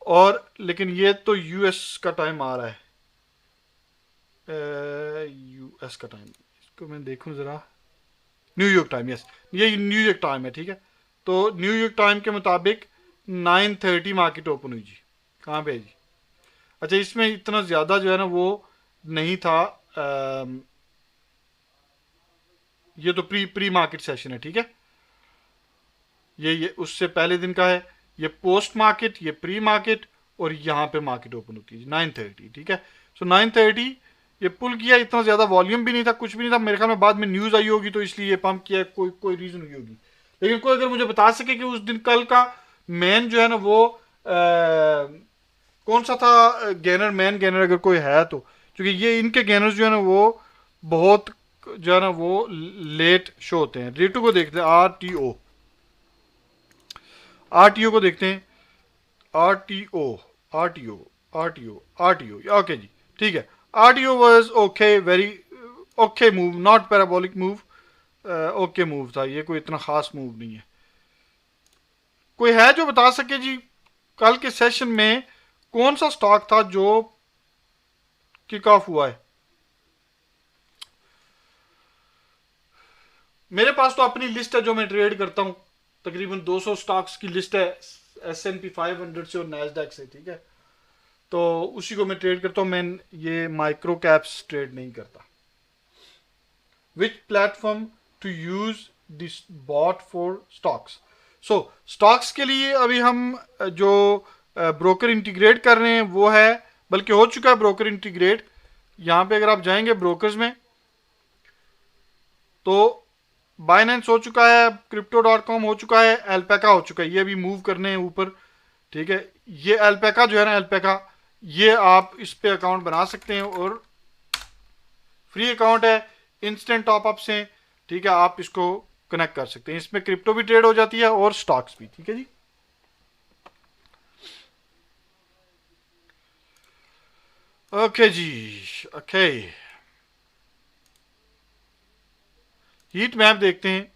और लेकिन ये तो यूएस का टाइम आ रहा है, यूएस का टाइम, इसको मैं देखूं जरा, न्यूयॉर्क टाइम, यस ये न्यूयॉर्क टाइम है, ठीक है। तो न्यूयॉर्क टाइम के मुताबिक 9:30 मार्केट ओपन हुई जी, कहाँ पे है जी। अच्छा इसमें इतना ज़्यादा जो है ना वो नहीं था, ये तो प्री मार्केट सेशन है, ठीक है। ये उससे पहले दिन का है, ये पोस्ट मार्केट, ये प्री मार्केट, और यहाँ पे मार्केट ओपन होती है 9:30, ठीक है। सो 9:30 ये पुल किया, इतना ज़्यादा वॉल्यूम भी नहीं था, कुछ भी नहीं था, मेरे ख्याल में बाद में न्यूज़ आई होगी तो इसलिए ये पंप किया, कोई रीज़न हुई होगी। लेकिन कोई अगर मुझे बता सके कि उस दिन कल का मेन जो है ना वो कौन सा था गेनर, मैन गेनर अगर कोई है तो, क्योंकि ये इनके गेनर्स जो है ना वो बहुत जो है ना वो लेट शो होते हैं। रेटू को देखते हैं, आरटीओ को देखते हैं, आरटीओ ओके जी, ठीक है। RTO was okay, very okay move, not parabolic move, okay move था ये, कोई इतना खास मूव नहीं है। कोई है जो बता सके जी कल के सेशन में कौन सा स्टॉक था जो किक ऑफ हुआ है। मेरे पास तो अपनी लिस्ट है जो मैं ट्रेड करता हूं, तकरीबन 200 स्टॉक्स की लिस्ट है, S&P 500 से और नैस्डैक से, ठीक है। तो उसी को मैं ट्रेड करता हूं, मैं ये माइक्रो कैप्स ट्रेड नहीं करता। Which platform to use this bot for stocks. So stocks के लिए अभी हम जो ब्रोकर इंटीग्रेट कर रहे हैं वो है, बल्कि हो चुका है ब्रोकर इंटीग्रेट। यहां पे अगर आप जाएंगे ब्रोकर्स में तो बाइनेंस हो चुका है, Crypto.com हो चुका है, एल्पेका हो चुका है, ये अभी मूव करने हैं ऊपर, ठीक है, ये अल्पैका जो है ना, अल्पैका, ये आप इस पे अकाउंट बना सकते हैं और फ्री अकाउंट है, इंस्टेंट टॉपअप्स हैं, ठीक है, आप इसको कनेक्ट कर सकते हैं। इसमें क्रिप्टो भी ट्रेड हो जाती है और स्टॉक्स भी, ठीक है जी। ओके जी, ओके, हीट मैप देखते हैं।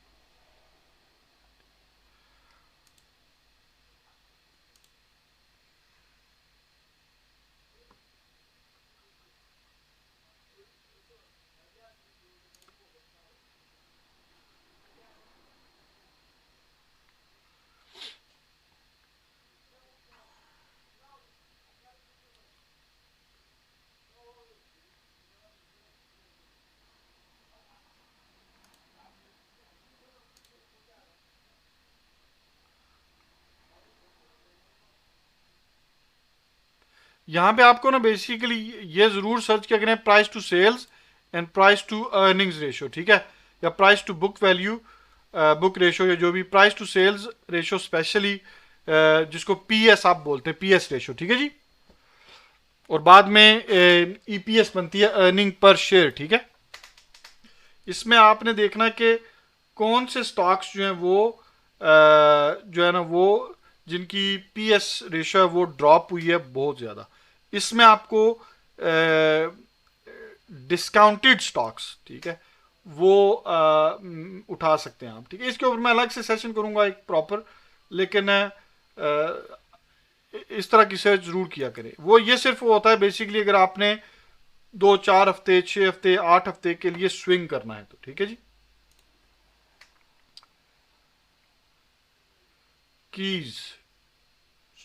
यहां पे आपको ना बेसिकली ये जरूर सर्च किया करें, price to sales and price to earnings ratio, ठीक है, या price to book value, book ratio, या जो भी price to sales ratio specially, जिसको पीएस आप बोलते हैं, पीएस रेशियो, ठीक है जी। और बाद में ईपीएस बनती है, अर्निंग पर शेयर, ठीक है। इसमें आपने देखना कि कौन से स्टॉक्स जो हैं वो जो है ना वो जिनकी पीएस रेशियो है वो ड्रॉप हुई है बहुत ज़्यादा। इसमें आपको डिस्काउंटेड स्टॉक्स, ठीक है, वो उठा सकते हैं आप, ठीक है। इसके ऊपर मैं अलग से सेशन करूंगा एक प्रॉपर, लेकिन इस तरह की सर्च जरूर किया करें। वो ये सिर्फ वो होता है बेसिकली अगर आपने 2-4 हफ्ते, 6 हफ्ते, 8 हफ्ते के लिए स्विंग करना है तो, ठीक है जी। Keys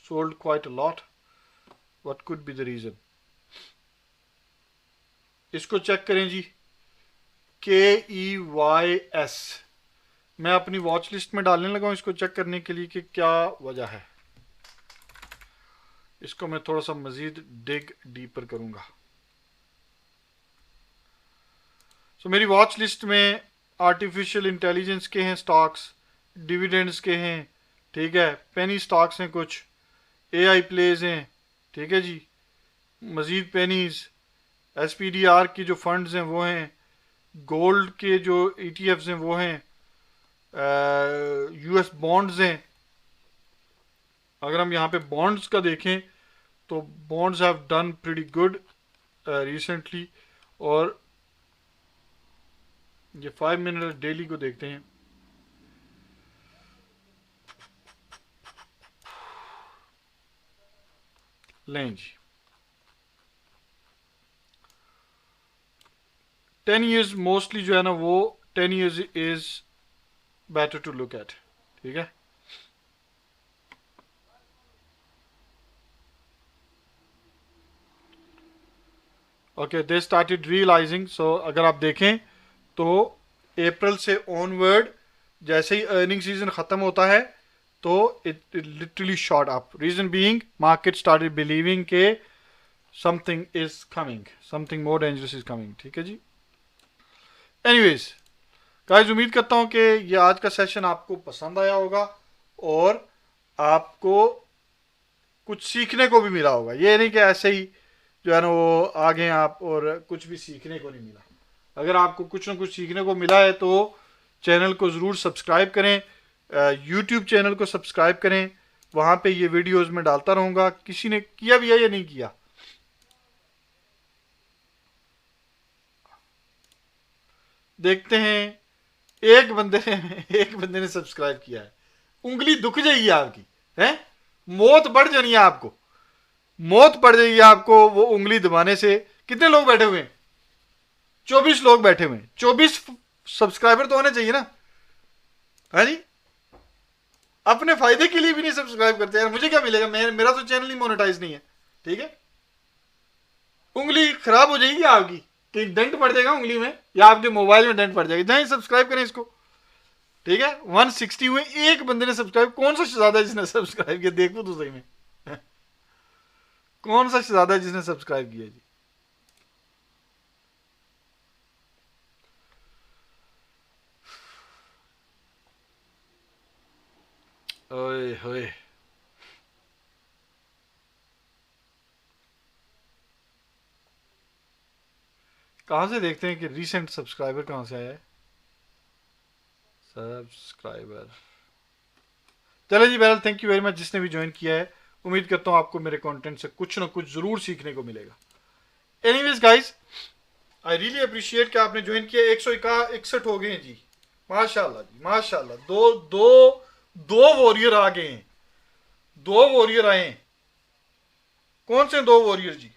sold quite a lot, what could be the reason? इसको चेक करें जी, KEYS, मैं अपनी वॉच लिस्ट में डालने लगा हूं इसको चेक करने के लिए कि क्या वजह है। इसको मैं थोड़ा सा मजीद डिग डीपर करूंगा। सो मेरी वॉच लिस्ट में आर्टिफिशियल इंटेलिजेंस के हैं स्टॉक्स, डिविडेंड्स के हैं, ठीक है, पेनी स्टॉक्स हैं, कुछ एआई प्लेज हैं, ठीक है जी, मजीद पेनीज, एसपीडीआर की जो फंड्स हैं वो हैं, गोल्ड के जो ईटीएफ्स हैं वो हैं, यूएस बॉन्ड्स हैं। अगर हम यहाँ पे बॉन्ड्स का देखें तो bonds have done pretty good recently. और ये 5 मिनट डेली को देखते हैं, लें जी, 10 years मोस्टली जो है ना वो 10 years is better to look at, ठीक है। Okay, they started realising, so अगर आप देखें तो अप्रैल से ऑनवर्ड जैसे ही अर्निंग सीजन खत्म होता है तो it literally shot up, reason being market started believing के something is coming, something more dangerous is coming, ठीक है जी। एनीवेज गाइस, उम्मीद करता हूं कि ये आज का सेशन आपको पसंद आया होगा और आपको कुछ सीखने को भी मिला होगा। ये नहीं कि ऐसे ही जो है ना वो आगे आप और कुछ भी सीखने को नहीं मिला। अगर आपको कुछ ना कुछ सीखने को मिला है तो चैनल को ज़रूर सब्सक्राइब करें, यूट्यूब चैनल को सब्सक्राइब करें, वहाँ पे ये वीडियोस मैं डालता रहूँगा। किसी ने किया भी है या नहीं किया, देखते हैं। एक बंदे ने सब्सक्राइब किया है, उंगली दुख जाएगी आपकी, है, मौत बढ़ जानी है आपको, मौत पड़ जाएगी आपको वो उंगली दबाने से। कितने लोग बैठे हुए हैं? 24 लोग बैठे हुए हैं, 24 सब्सक्राइबर तो होने चाहिए ना, है जी। अपने फायदे के लिए भी नहीं सब्सक्राइब करते यार, मुझे क्या मिलेगा, मेरा तो चैनल ही मोनेटाइज नहीं है, ठीक है। उंगली खराब हो जाएगी आपकी, कहीं डेंट पड़ जाएगा उंगली में या आपके मोबाइल में डेंट पड़ जाएगी। नहीं, सब्सक्राइब करें इसको, ठीक है। 160 हुए, एक बंदे ने सब्सक्राइब, कौन सा शहजादा है जिसने सब्सक्राइब किया, देखो तो सही में कौन सा शहजादा है जिसने सब्सक्राइब किया जी। ओए होए, कहाँ से देखते हैं कि रीसेंट सब्सक्राइबर कहाँ से आया है? सब्सक्राइबर, चलो जी, बहरहाल थैंक यू वेरी मच जिसने भी ज्वाइन किया है। उम्मीद करता हूँ आपको मेरे कंटेंट से कुछ ना कुछ ज़रूर सीखने को मिलेगा। Anyways guys, I really appreciate कि आपने ज्वाइन किया। 161 हो गए हैं जी, माशाल्लाह जी माशाल्लाह। दो दो दो वॉरियर आ गए हैं, 2 वॉरियर आए हैं। कौन से 2 वॉरियर जी?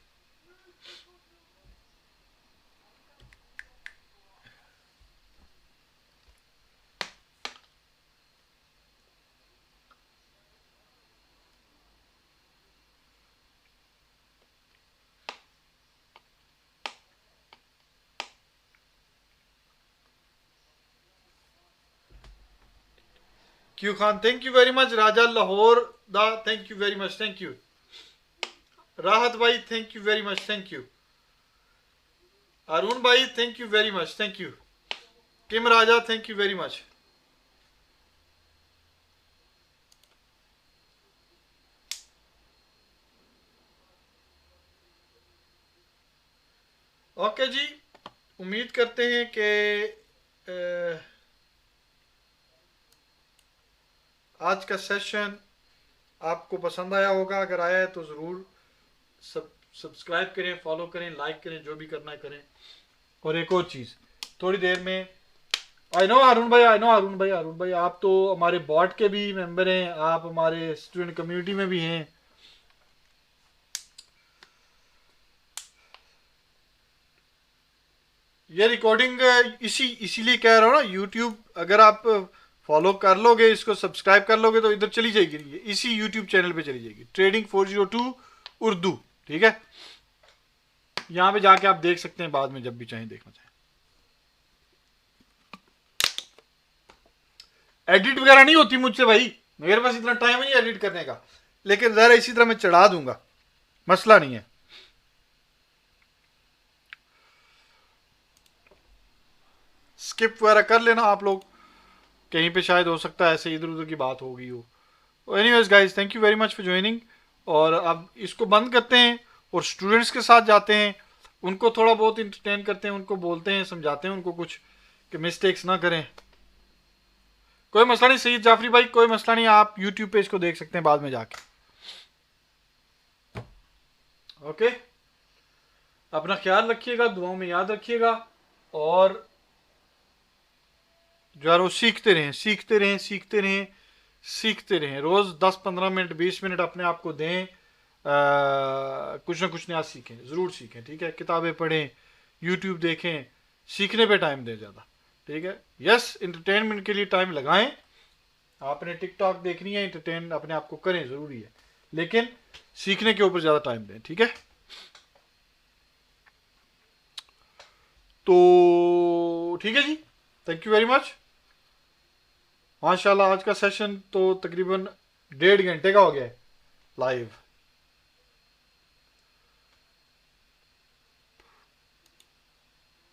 Q Khan, thank you very much. Raja Lahore दा, thank you very much, thank you. Rahat भाई, thank you very much, thank you. Arun भाई, thank you very much, thank you. Kim Raja, thank you very much. Okay जी, उम्मीद करते हैं कि आज का सेशन आपको पसंद आया होगा। अगर आया है तो ज़रूर सब्सक्राइब करें, फॉलो करें, लाइक करें, जो भी करना है करें। और एक और चीज़, थोड़ी देर में, आई नो अरुण भाई, आई नो अरुण भाई, आप तो हमारे बॉट के भी मेंबर हैं, आप हमारे स्टूडेंट कम्युनिटी में भी हैं। ये रिकॉर्डिंग इसीलिए कह रहा हूँ ना, यूट्यूब अगर आप फॉलो कर लोगे, इसको सब्सक्राइब कर लोगे तो इधर चली जाएगी, ये इसी यूट्यूब चैनल पे चली जाएगी, ट्रेडिंग 402 उर्दू। ठीक है, यहाँ पे जाके आप देख सकते हैं बाद में जब भी चाहें, देखना चाहें। एडिट वगैरह नहीं होती मुझसे भाई, मेरे पास इतना टाइम नहीं एडिट करने का, लेकिन ज़रा इसी तरह मैं चढ़ा दूंगा, मसला नहीं है। स्किप वगैरह कर लेना आप लोग, कहीं पे शायद हो सकता है ऐसे इधर उधर की बात हो गई हो। Anyways guys, thank you very much for joining. और अब इसको बंद करते हैं और स्टूडेंट्स के साथ जाते हैं, उनको थोड़ा बहुत इंटरटेन करते हैं, उनको बोलते हैं, समझाते हैं उनको कुछ कि मिस्टेक्स ना करें। कोई मसला नहीं सईद जाफरी भाई, कोई मसला नहीं, आप यूट्यूब पे इसको देख सकते हैं बाद में जाके। ओके, अपना ख्याल रखिएगा, दुआओं में याद रखिएगा, और जो है वो सीखते रहें, सीखते रहें, सीखते रहें, सीखते रहें। रोज़ 10-15 मिनट 20 मिनट अपने आप को दें, कुछ ना कुछ नया सीखें, ज़रूर सीखें। ठीक है, किताबें पढ़ें, यूट्यूब देखें, सीखने पे टाइम दें ज़्यादा। ठीक है, यस, इंटरटेनमेंट के लिए टाइम लगाएं। आपने टिकटॉक देखनी है, इंटरटेन अपने आप को करें, ज़रूरी है, लेकिन सीखने के ऊपर ज़्यादा टाइम दें। ठीक है, तो ठीक है जी, थैंक यू वेरी मच। माशाल्लाह आज का सेशन तो तकरीबन 1.5 घंटे का हो गया है लाइव।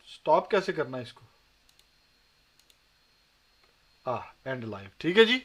स्टॉप कैसे करना है इसको? एंड लाइव, ठीक है जी।